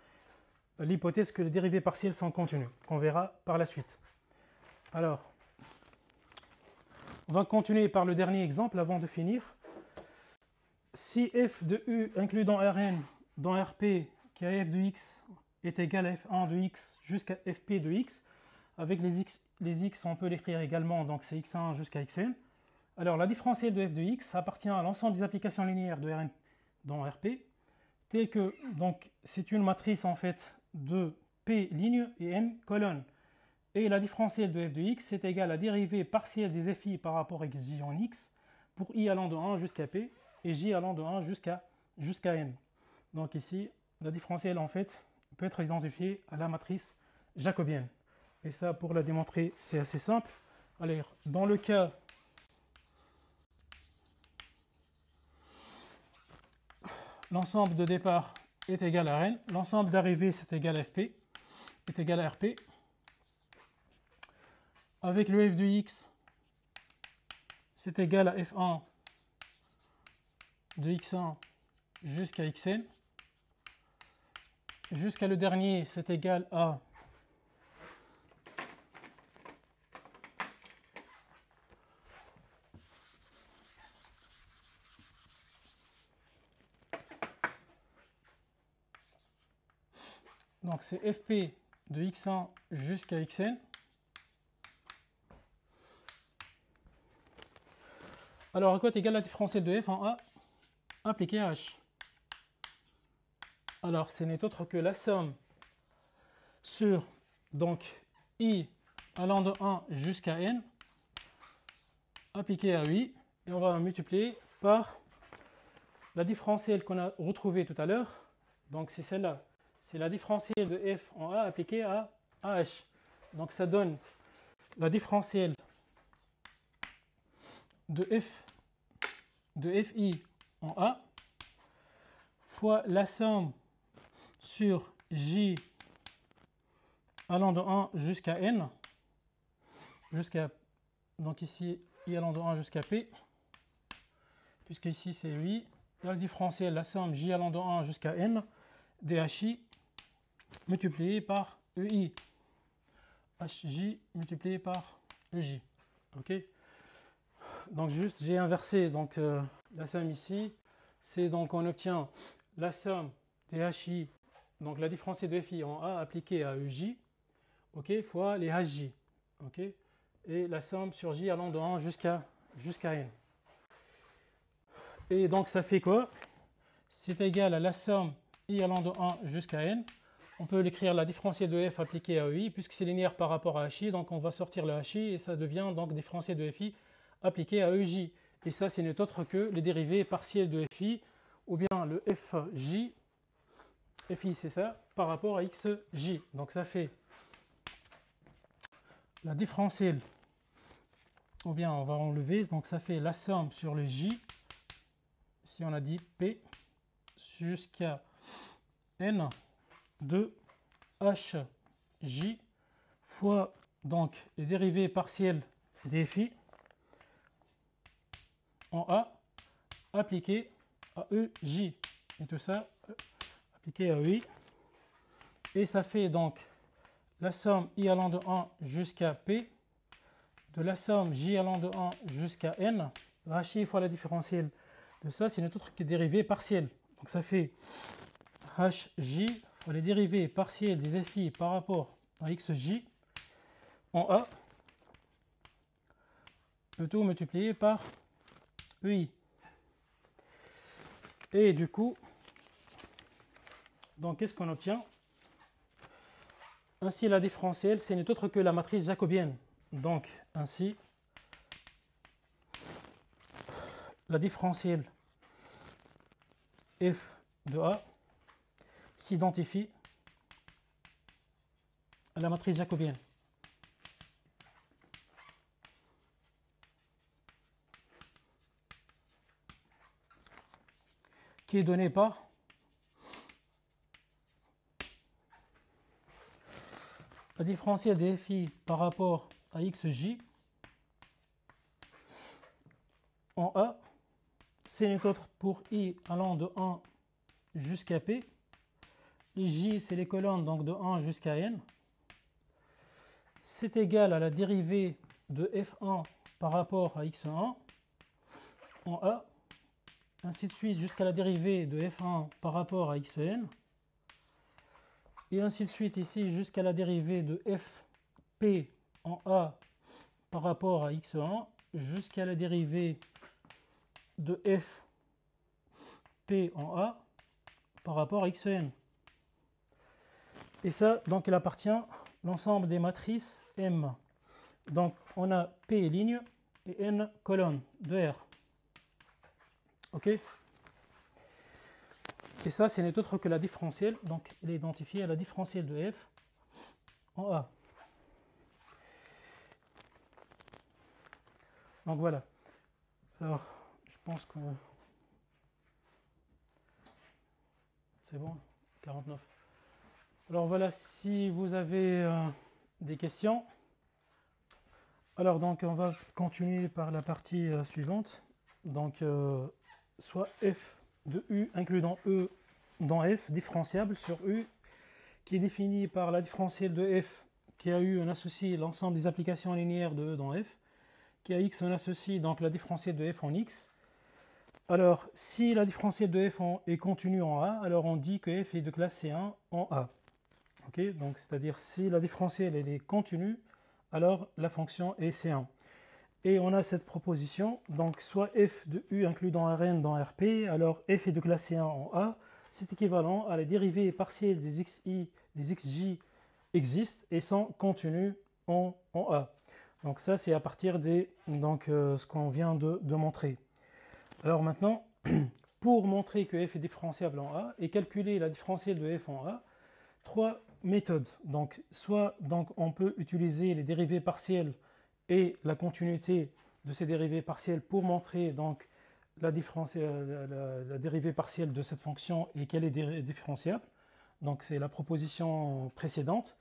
[SPEAKER 1] l'hypothèse que les dérivées partielles sont continues, qu'on verra par la suite. Alors, on va continuer par le dernier exemple avant de finir. Si f de u inclus dans Rn, dans Rp, qui a f de x est égal à f1 de x jusqu'à fp de x, avec les x on peut l'écrire également, donc c'est x1 jusqu'à xn. Alors la différentielle de f de x appartient à l'ensemble des applications linéaires de Rn dans Rp, tel que donc c'est une matrice en fait de p lignes et n colonnes. Et la différentielle de f de x est égale à la dérivée partielle des fi par rapport à xj en x pour i allant de 1 jusqu'à p et j allant de 1 jusqu'à n. Donc ici, la différentielle en fait peut être identifiée à la matrice jacobienne. Et ça, pour la démontrer, c'est assez simple. Alors, dans le cas l'ensemble de départ est égal à Rn, l'ensemble d'arrivée c'est égal à Fp, est égal à Rp. Avec le f de x, c'est égal à f1 de x1 jusqu'à xn. Jusqu'à le dernier, c'est égal à donc c'est fp de x1 jusqu'à xn. Alors à quoi est égale la différentielle de f en a appliquée à h? Alors ce n'est autre que la somme sur donc i allant de 1 jusqu'à n appliquée à i, et on va multiplier par la différentielle qu'on a retrouvée tout à l'heure. Donc c'est celle-là, c'est la différentielle de f en a appliquée à h. Donc ça donne la différentielle de fi en a fois la somme sur j allant de 1 jusqu'à n, donc ici i allant de 1 jusqu'à p, puisque ici c'est i, la différentielle, la somme j allant de 1 jusqu'à n, dhi multiplié par EI. HJ multiplié par EJ. Ok. Donc juste j'ai inversé donc la somme ici. C'est donc on obtient la somme des HI, donc la différenciée de FI en A appliquée à EJ, ok, fois les HJ. Ok. Et la somme sur J allant de 1 jusqu'à N. Et donc ça fait quoi? C'est égal à la somme I allant de 1 jusqu'à N. On peut l'écrire la différenciée de F appliquée à EI, puisque c'est linéaire par rapport à HI, donc on va sortir le HI et ça devient donc différenciée de FI appliquée à EJ. Et ça, c'est n'est autre que les dérivés partiels de FI, ou bien le FJ, FI c'est ça, par rapport à XJ. Donc ça fait la différentielle, ou bien on va enlever, donc ça fait la somme sur le J, si on a dit P, jusqu'à N de HJ fois donc les dérivés partiels des FI en A appliqué à EJ. Et tout ça appliqué à EI. Et ça fait donc la somme I allant de 1 jusqu'à P de la somme J allant de 1 jusqu'à N. HI fois la différentielle de ça, c'est notre autre que dérivé partiel. Donc ça fait HJ fois les dérivés partiels des FI par rapport à XJ en A, le tout multiplié par EI. Et du coup, donc qu'est-ce qu'on obtient? Ainsi, la différentielle, ce n'est autre que la matrice jacobienne. Donc, ainsi, la différentielle f de A s'identifie à la matrice jacobienne. Qui est donnée par la différentielle de FI par rapport à XJ en A, c'est n'est autre pour I allant de 1 jusqu'à P. Les J, c'est les colonnes, donc de 1 jusqu'à N. C'est égal à la dérivée de F1 par rapport à X1 en A, ainsi de suite jusqu'à la dérivée de F1 par rapport à Xn. Et ainsi de suite ici jusqu'à la dérivée de Fp en A par rapport à x1 jusqu'à la dérivée de Fp en A par rapport à xn. Et ça, donc, il appartient à l'ensemble des matrices M. Donc, on a P ligne et N colonnes de R. OK? Et ça, ce n'est autre que la différentielle. Donc, elle est identifiée à la différentielle de F en A. Donc, voilà. Alors, je pense que c'est bon, 49. Alors, voilà, si vous avez des questions. Alors, donc, on va continuer par la partie suivante. Donc, soit f de u inclus dans e dans f, différenciable sur u, qui est défini par la différentielle de f, qui a eu un associé l'ensemble des applications linéaires de e dans f, qui a x un associé donc la différentielle de f en x. Alors, si la différentielle de f est contenue en a, alors on dit que f est de classe C1 en a. Ok, donc c'est-à-dire si la différentielle elle est contenue, alors la fonction est C1. Et on a cette proposition, donc soit f de u inclus dans Rn dans Rp, alors f est de classe C1 en A, c'est équivalent à la dérivée partielle des xi, des xj existent et sont contenues en A. Donc ça c'est à partir de ce qu'on vient de montrer. Alors maintenant, pour montrer que f est différenciable en A et calculer la différentielle de f en A, trois méthodes. Donc soit on peut utiliser les dérivés partiels et la continuité de ces dérivés partiels pour montrer donc la dérivée partielle de cette fonction et qu'elle est différenciable. Donc c'est la proposition précédente.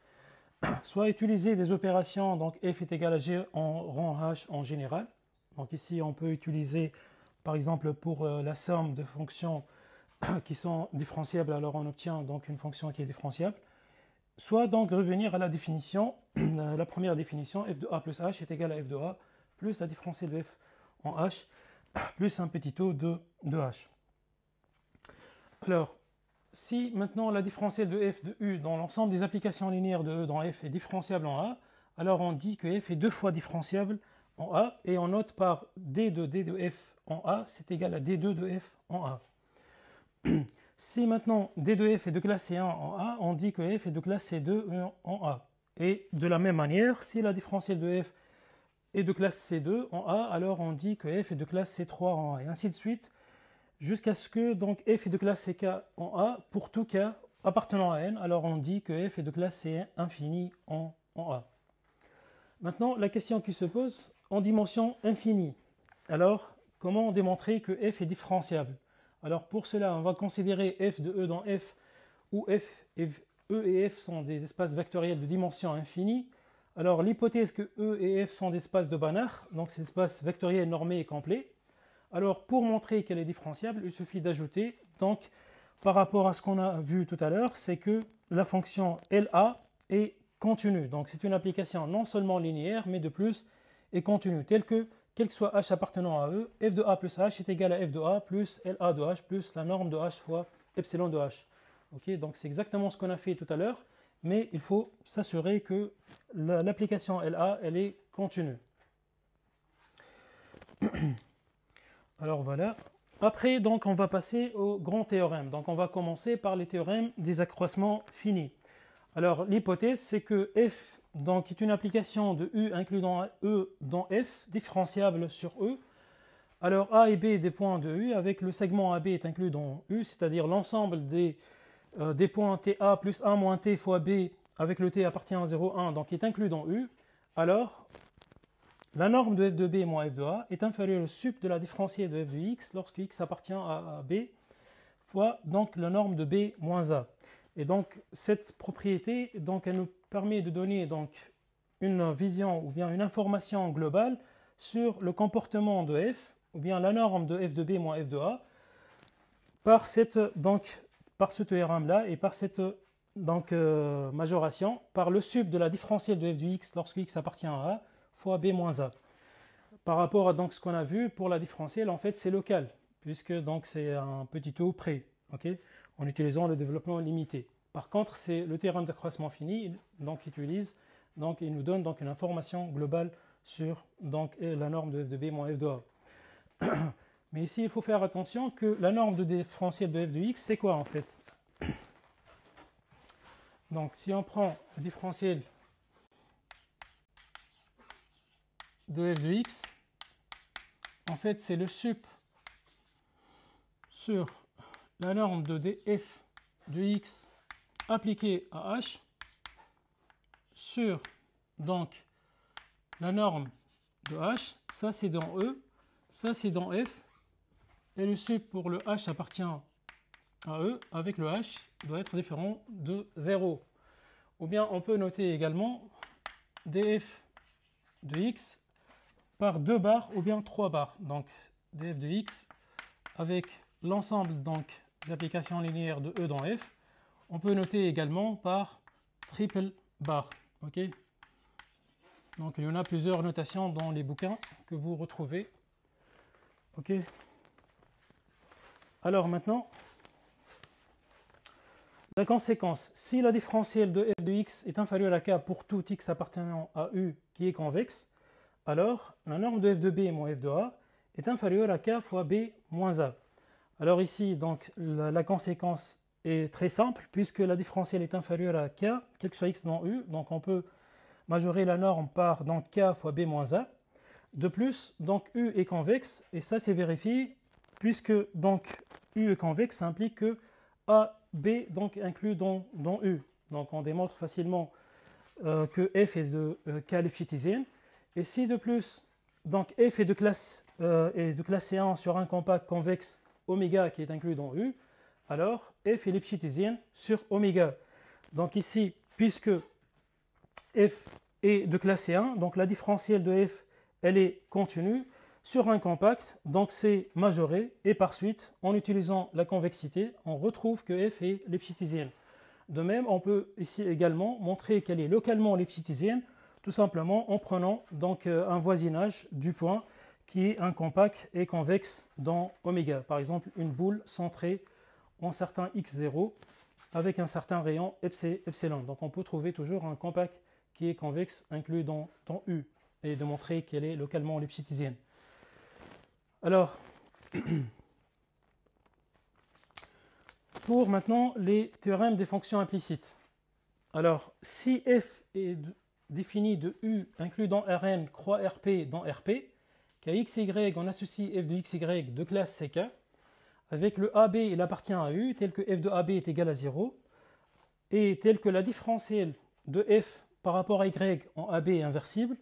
[SPEAKER 1] Soit utiliser des opérations, donc f est égal à g en rang h en général. Donc ici on peut utiliser par exemple pour la somme de fonctions qui sont différenciables, alors on obtient donc une fonction qui est différenciable. soit donc revenir à la définition, la première définition, f de a plus h est égal à f de a plus la différentielle de f en h plus un petit o de h. Alors, si maintenant la différentielle de f de u dans l'ensemble des applications linéaires de e dans f est différenciable en a, alors on dit que f est deux fois différenciable en a, et on note par d de f en a, c'est égal à d2 de f en a. Si maintenant d de f est de classe C1 en a, on dit que f est de classe C2 en a. Et de la même manière, si la différentielle de f est de classe C2 en a, alors on dit que f est de classe C3 en a, et ainsi de suite, jusqu'à ce que donc f est de classe CK en a pour tout cas appartenant à n, alors on dit que f est de classe C infini en a. Maintenant, la question qui se pose, en dimension infinie, alors comment démontrer que f est différenciable? Alors pour cela, on va considérer f de e dans f, où e et f sont des espaces vectoriels de dimension infinie. Alors l'hypothèse que e et f sont des espaces de Banach, donc ces espaces vectoriels normés et complets. Alors pour montrer qu'elle est différenciable, il suffit d'ajouter, donc par rapport à ce qu'on a vu tout à l'heure, c'est que la fonction LA est continue. Donc c'est une application non seulement linéaire, mais de plus est continue, telle que quel que soit h appartenant à e, f de a plus h est égal à f de a plus LA de h plus la norme de h fois epsilon de h. Okay, donc c'est exactement ce qu'on a fait tout à l'heure, mais il faut s'assurer que l'application LA, elle est continue. Alors voilà. Après, donc, on va passer au grand théorème. Donc on va commencer par les théorèmes des accroissements finis. Alors l'hypothèse, c'est que f donc, est une application de u inclus dans e dans f, différenciable sur e. Alors a et b des points de u, avec le segment AB est inclus dans u, c'est-à-dire l'ensemble des points ta plus 1 moins t fois b, avec le t appartient à 0, 1, donc est inclus dans u. Alors, la norme de f de b moins f de a est inférieure au sup de la différentielle de f de x lorsque x appartient à b, fois donc la norme de b moins a. Et donc cette propriété, donc, elle nous permet de donner donc une vision ou bien une information globale sur le comportement de f, ou bien la norme de f de b moins f de a, par ce théorème-là et par cette majoration, par le sup de la différentielle de f de x lorsque x appartient à a, fois b moins a. Par rapport à donc, ce qu'on a vu pour la différentielle, en fait c'est local, puisque donc c'est un petit o près, okay, en utilisant le développement limité. Par contre, c'est le théorème d'accroissement fini, donc il nous donne donc une information globale sur donc la norme de f de b moins f de a. Mais ici, il faut faire attention que la norme de différentielle de f de x, c'est quoi en fait? Donc si on prend le différentiel de f de x, en fait c'est le sup sur la norme de df de x appliquée à h sur donc la norme de h, ça c'est dans e, ça c'est dans f, et le sup pour le h appartient à e, avec le h doit être différent de 0. Ou bien on peut noter également df de x par 2 barres ou bien 3 barres. Donc df de x avec l'ensemble donc des applications linéaires de e dans f. On peut noter également par triple barre. Okay, donc il y en a plusieurs notations dans les bouquins que vous retrouvez. Okay. Alors maintenant, la conséquence, si la différentielle de f de x est inférieure à k pour tout x appartenant à u qui est convexe, alors la norme de f de b moins f de a est inférieure à k fois b moins a. Alors ici, donc, la conséquence est très simple, puisque la différentielle est inférieure à k, quel que soit x dans u, donc on peut majorer la norme par donc, k fois b moins a. De plus, donc u est convexe, et ça c'est vérifié, puisque donc u est convexe, ça implique que a, b donc inclus dans u. Donc on démontre facilement que f est de k lipschitzienne. Et si de plus, donc f est de classe C1 sur un compact convexe oméga qui est inclus dans u, alors f est lipschitzienne sur oméga. Donc ici, puisque f est de classe C1, donc la différentielle de f, elle est continue sur un compact, donc c'est majoré, et par suite, en utilisant la convexité, on retrouve que f est lipschitzienne. De même, on peut ici également montrer qu'elle est localement lipschitzienne, tout simplement en prenant donc un voisinage du point qui est un compact et convexe dans oméga. Par exemple, une boule centrée en certain x0 avec un certain rayon epsilon. Donc on peut trouver toujours un compact qui est convexe inclus dans U et de montrer qu'elle est localement lipschitzienne. Alors, pour maintenant les théorèmes des fonctions implicites. Alors, si f est défini de U inclus dans Rn, croix Rp dans Rp, qu'à xy on associe f de xy de classe Ck, avec le AB il appartient à U, tel que f de AB est égal à 0, et tel que la différentielle de f par rapport à y en AB est inversible,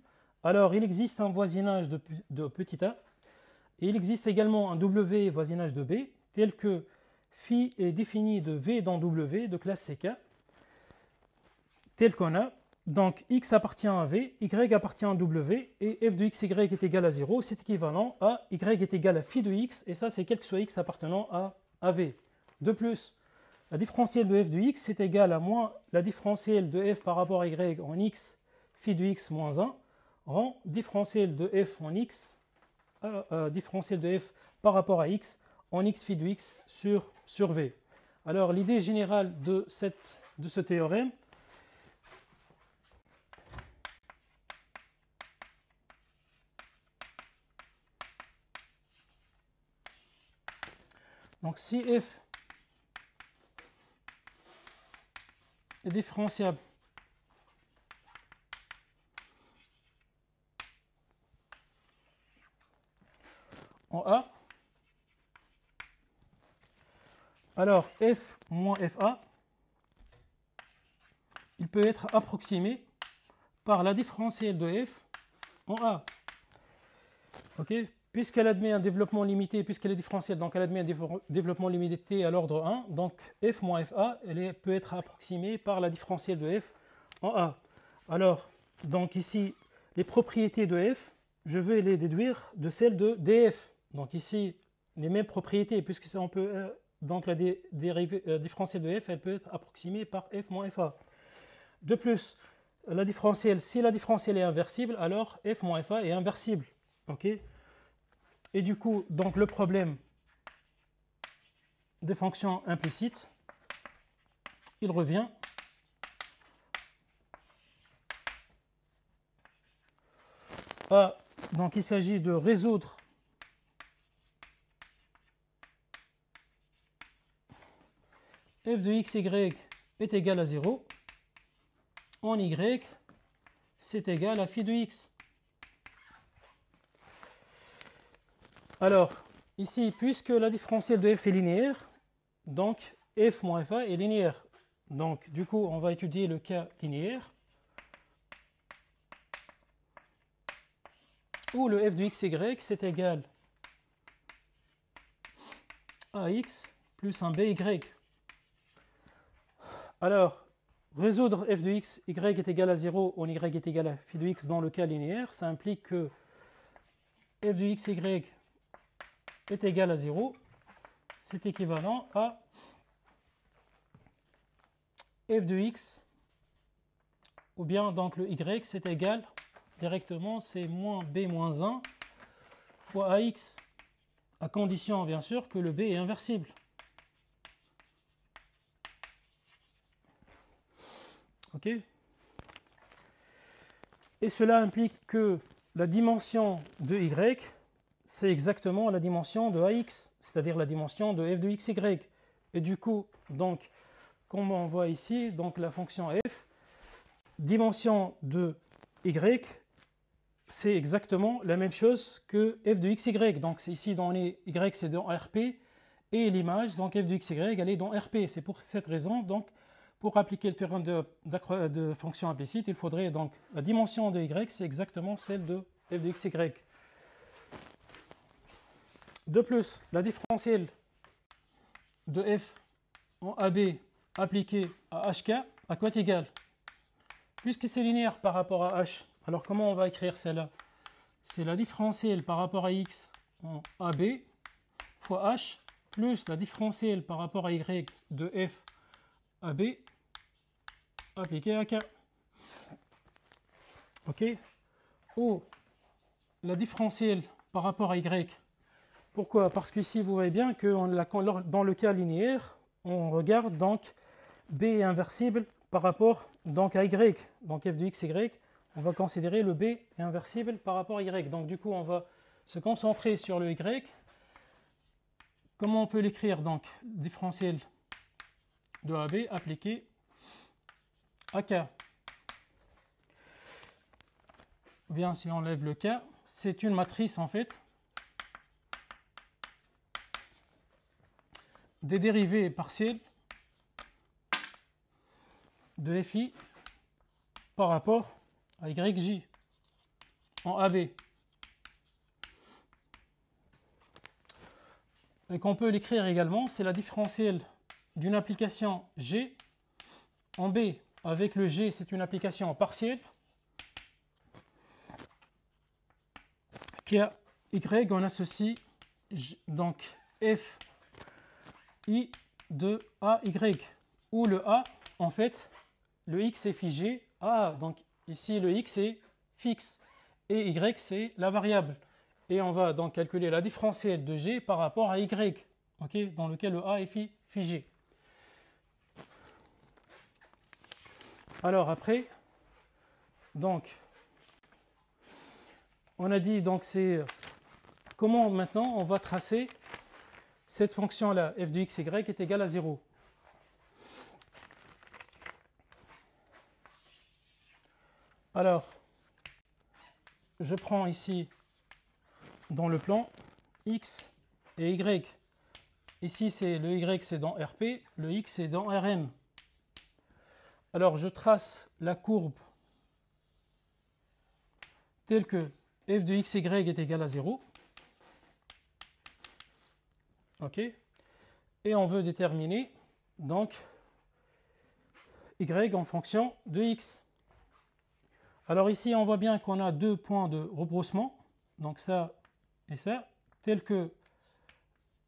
[SPEAKER 1] alors il existe un voisinage de petit a, et il existe également un W voisinage de B, tel que phi est défini de V dans W de classe Ck, tel qu'on a. Donc x appartient à V, y appartient à W, et f de xy est égal à 0, c'est équivalent à y est égal à phi de x, et ça c'est quel que soit x appartenant à V. De plus, la différentielle de f de x est égale à moins la différentielle de f par rapport à y en x, phi de x moins 1, rend différentielle de f en x, différentielle de f par rapport à x en x phi de x sur V. Alors l'idée générale de ce théorème, donc si f est différenciable en A, alors f moins fa, il peut être approximé par la différentielle de f en A. Ok? Puisqu'elle admet un développement limité, puisqu'elle est différentielle, donc elle admet un développement limité à l'ordre 1, donc f moins fa, peut être approximée par la différentielle de f en A. Alors, donc ici, les propriétés de f, je vais les déduire de celles de df. Donc ici, les mêmes propriétés, puisque on peut, donc la différentielle de f, elle peut être approximée par f moins fa. De plus, la différentielle, si la différentielle est inversible, alors f moins fa est inversible. Ok? Et du coup, donc le problème des fonctions implicites, il revient à, donc il s'agit de résoudre f de xy est égal à 0, en y, c'est égal à phi de x. Alors, ici, puisque la différentielle de f est linéaire, donc f moins fa est linéaire. Donc, du coup, on va étudier le cas linéaire, où le f de xy, c'est égal à x plus un by. Alors, résoudre f de x, y est égal à 0, en y est égal à phi de x dans le cas linéaire, ça implique que f de xy est égal à 0, c'est équivalent à f de x, ou bien donc le y, c'est égal, directement, c'est moins b moins 1 fois ax, à condition bien sûr que le b est inversible. Ok? Et cela implique que la dimension de y, c'est exactement la dimension de ax, c'est-à-dire la dimension de f de xy. Et du coup, donc, comme on voit ici, donc la fonction f, dimension de y, c'est exactement la même chose que f de xy. Donc ici, dans les y, c'est dans Rp, et l'image, donc f de xy, elle est dans Rp. C'est pour cette raison, donc, pour appliquer le théorème de fonction implicite, il faudrait donc la dimension de y, c'est exactement celle de f de xy. De plus, la différentielle de f en AB appliquée à hk, à quoi est égal? Puisque c'est linéaire par rapport à h, alors comment on va écrire celle-là? C'est la différentielle par rapport à x en AB fois h plus la différentielle par rapport à y de f AB appliqué à K. OK? Ou la différentielle par rapport à Y. Pourquoi? Parce qu'ici, vous voyez bien que dans le cas linéaire, on regarde donc B est inversible par rapport donc, à Y. Donc f de x, y, on va considérer le B est inversible par rapport à Y. Donc du coup, on va se concentrer sur le Y. Comment on peut l'écrire? Donc, différentiel de AB appliqué à K. Bien, si on enlève le K, c'est une matrice en fait des dérivées partielles de FI par rapport à YJ en AB. Et qu'on peut l'écrire également, c'est la différentielle d'une application G en B. Avec le G, c'est une application partielle qui a Y, on associe donc F I de AY, où le A, en fait, le X est figé, donc ici le X est fixe, et Y c'est la variable. Et on va donc calculer la différentielle de G par rapport à Y, okay, dans lequel le A est figé. Alors après, donc, on a dit donc c'est comment maintenant on va tracer cette fonction-là, f de x, y est égale à 0. Alors, je prends ici dans le plan x et y. Ici, c'est le y, c'est dans RP, le x, c'est dans Rm. Alors, je trace la courbe telle que f de x, y est égal à 0. OK. Et on veut déterminer donc y en fonction de x. Alors ici, on voit bien qu'on a deux points de rebroussement, donc ça et ça, tels que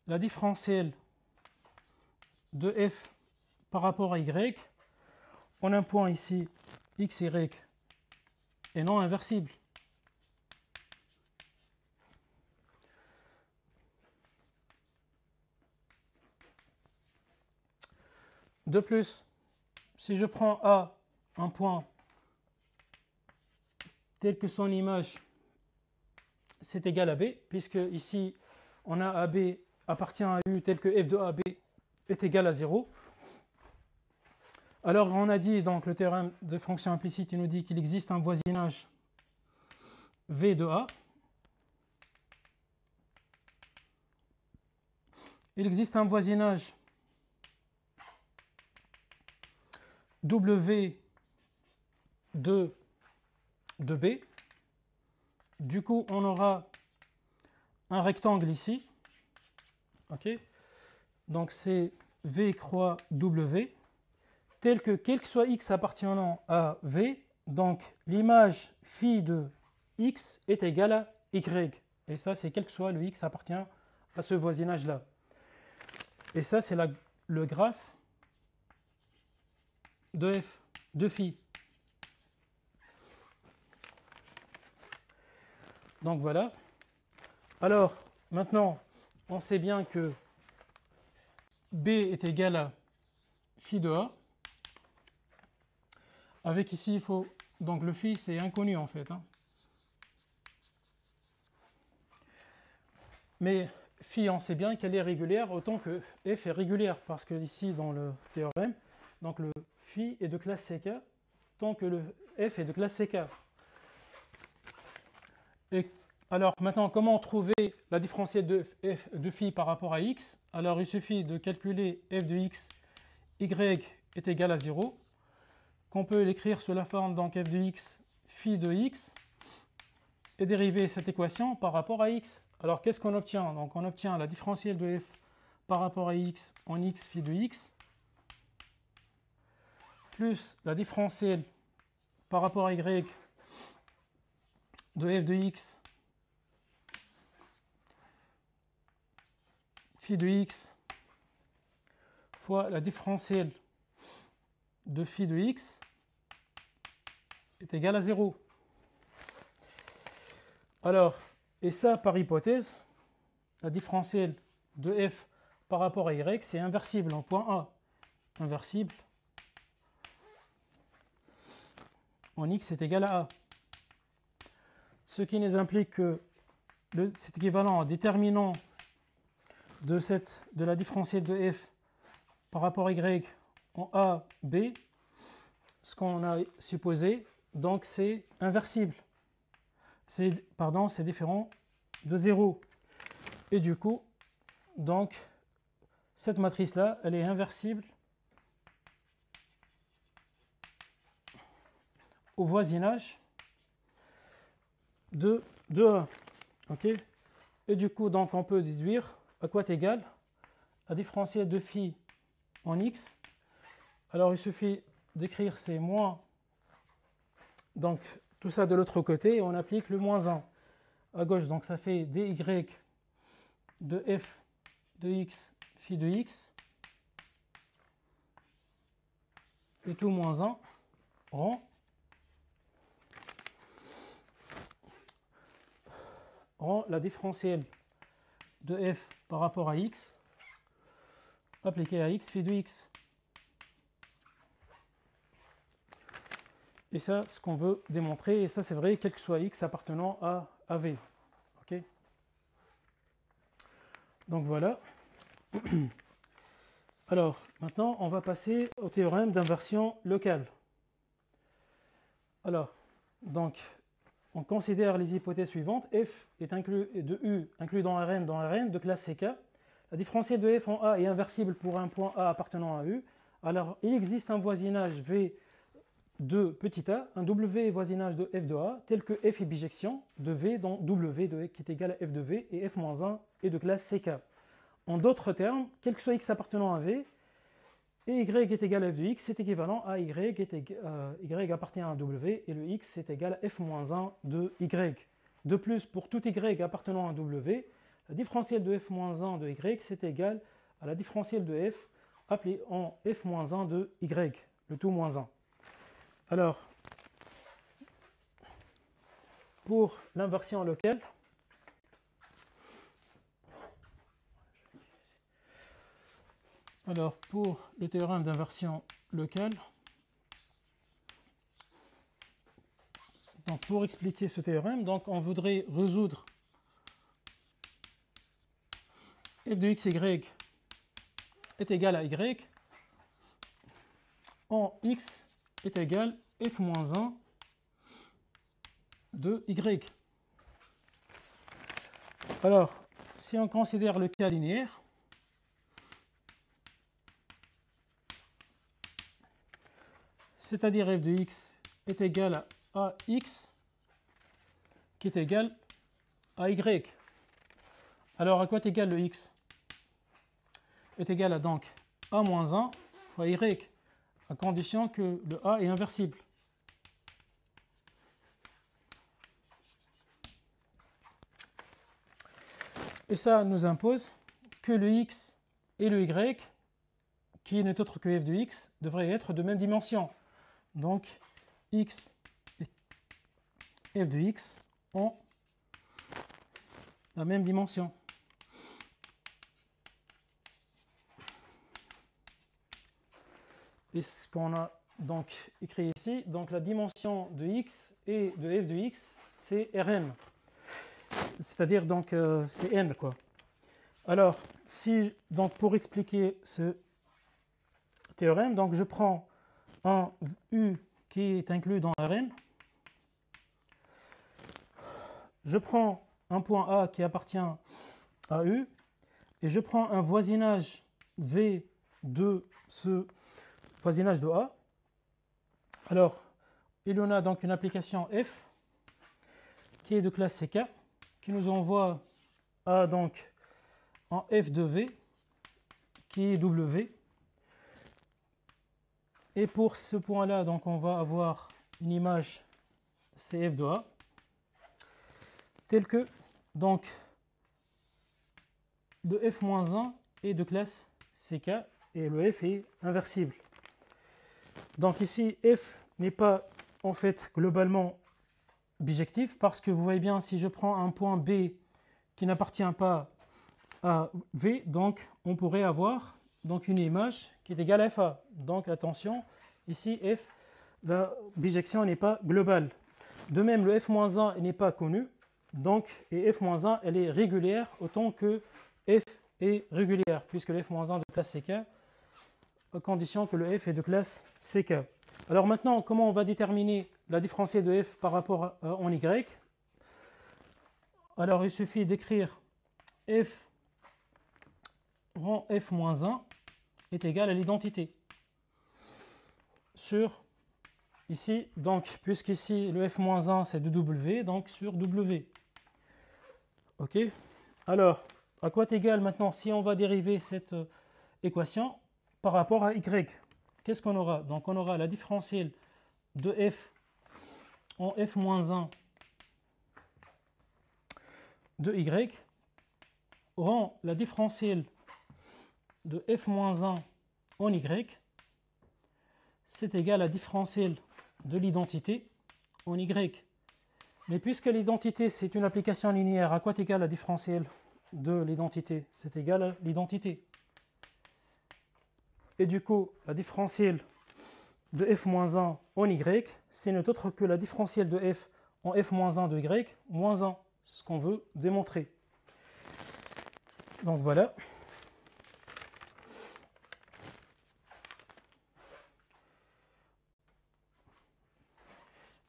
[SPEAKER 1] la différentielle de f par rapport à y. On a un point ici, x, y, et non inversible. De plus, si je prends A, un point tel que son image, c'est égal à B, puisque ici, on a AB appartient à U tel que f de AB est égal à 0. Alors, on a dit, donc, le théorème de fonction implicite, il nous dit qu'il existe un voisinage V de A. Il existe un voisinage W de B. Du coup, on aura un rectangle ici. OK? Donc, c'est V croix W, tel que quel que soit x appartenant à V, donc l'image phi de x est égale à y. Et ça, c'est quel que soit le x appartient à ce voisinage-là. Et ça, c'est le graphe de f, de phi. Donc voilà. Alors, maintenant, on sait bien que B est égal à phi de A. Avec ici, il faut... Donc le phi, c'est inconnu en fait. Mais phi, on sait bien qu'elle est régulière autant que f est régulière. Parce que ici, dans le théorème, donc le phi est de classe CK tant que le f est de classe CK. Et alors maintenant, comment trouver la différentielle de f de phi par rapport à x? Alors il suffit de calculer f de x, y est égal à 0, qu'on peut l'écrire sous la forme donc f de x, phi de x, et dériver cette équation par rapport à x. Alors qu'est-ce qu'on obtient? Donc on obtient la différentielle de f par rapport à x en x phi de x, plus la différentielle par rapport à y de f de x phi de x fois la différentielle de phi de x est égal à 0. Alors, et ça, par hypothèse, la différentielle de f par rapport à y, c'est inversible en point A. Inversible en x est égal à A. Ce qui nous implique que c'est équivalent à déterminant de la différentielle de f par rapport à y en A, B, ce qu'on a supposé, donc c'est inversible. C'est différent de 0. Et du coup, donc, cette matrice-là, elle est inversible au voisinage de A. Ok? Et du coup, donc, on peut déduire à quoi est égal la différentielle de phi en x. Alors, il suffit d'écrire ces moins, donc tout ça de l'autre côté, et on applique le moins 1 à gauche. Donc, ça fait dy de f de x phi de x, et tout moins 1 rend la différentielle de f par rapport à x appliquée à x phi de x. Et ça, ce qu'on veut démontrer, et ça c'est vrai, quel que soit x appartenant à v. Okay. Donc voilà. Alors, maintenant, on va passer au théorème d'inversion locale. Alors, donc, on considère les hypothèses suivantes. F est inclus de U inclus dans Rn de classe CK. La différentielle de f en A est inversible pour un point A appartenant à U. Alors, il existe un voisinage V de petit a, un W voisinage de f de A, tel que f est bijection de V dans W de qui est égal à f de V, et f-1 est de classe CK. En d'autres termes, quel que soit x appartenant à V, et y est égal à f de x, c'est équivalent à y appartient à w, et le x est égal à f-1 de y. De plus, pour tout y appartenant à w, la différentielle de f-1 de y, c'est égal à la différentielle de f appelée en f-1 de y, le tout moins 1. Alors, pour l'inversion locale, pour le théorème d'inversion locale, donc pour expliquer ce théorème, donc on voudrait résoudre f de x, y est égal à y en x est égal à f-1 de y. Alors, si on considère le cas linéaire, c'est-à-dire f de x est égal à x qui est égal à y. Alors, à quoi est égal le x? Est égal à donc a moins 1 fois y, à condition que le a est inversible. Et ça nous impose que le x et le y, qui n'est autre que f de x, devraient être de même dimension. Donc, x et f de x ont la même dimension. Et ce qu'on a donc écrit ici, donc la dimension de x et de f de x, c'est Rn. C'est-à-dire donc c'est n quoi. Alors, donc pour expliquer ce théorème, donc je prends un U qui est inclus dans Rn. Je prends un point A qui appartient à U et je prends un voisinage V de ce voisinage de A. Alors, il y en a donc une application F qui est de classe CK qui nous envoie à donc en F de V qui est W. Et pour ce point-là, donc on va avoir une image CF de A telle que donc le f-1 est de classe CK et le f est inversible. Donc ici, f n'est pas en fait globalement bijectif parce que vous voyez bien, si je prends un point B qui n'appartient pas à V, donc on pourrait avoir donc une image qui est égale à FA. Donc attention, ici F, la bijection n'est pas globale. De même, le F-1 n'est pas connu, donc, et F-1 elle est régulière autant que F est régulière, puisque le F-1 de classe CK, à condition que le F est de classe CK. Alors maintenant, comment on va déterminer la différentielle de F par rapport en Y? Alors il suffit d'écrire F rang F-1 est égal à l'identité sur ici, donc puisqu'ici le F-1 c'est de W, donc sur W. Ok. Alors, à quoi est égal maintenant si on va dériver cette équation par rapport à Y? Qu'est-ce qu'on aura? Donc on aura la différentielle de F en F-1 de Y rend la différentielle de F-1 en Y, c'est égal à la différentielle de l'identité en Y. Mais puisque l'identité c'est une application linéaire, à quoi est égal la différentielle de l'identité? C'est égal à l'identité. Et du coup, la différentielle de F-1 en Y, c'est n'est autre que la différentielle de F en F-1 de Y moins 1, ce qu'on veut démontrer. Donc voilà.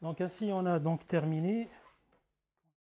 [SPEAKER 1] Donc ainsi on a donc terminé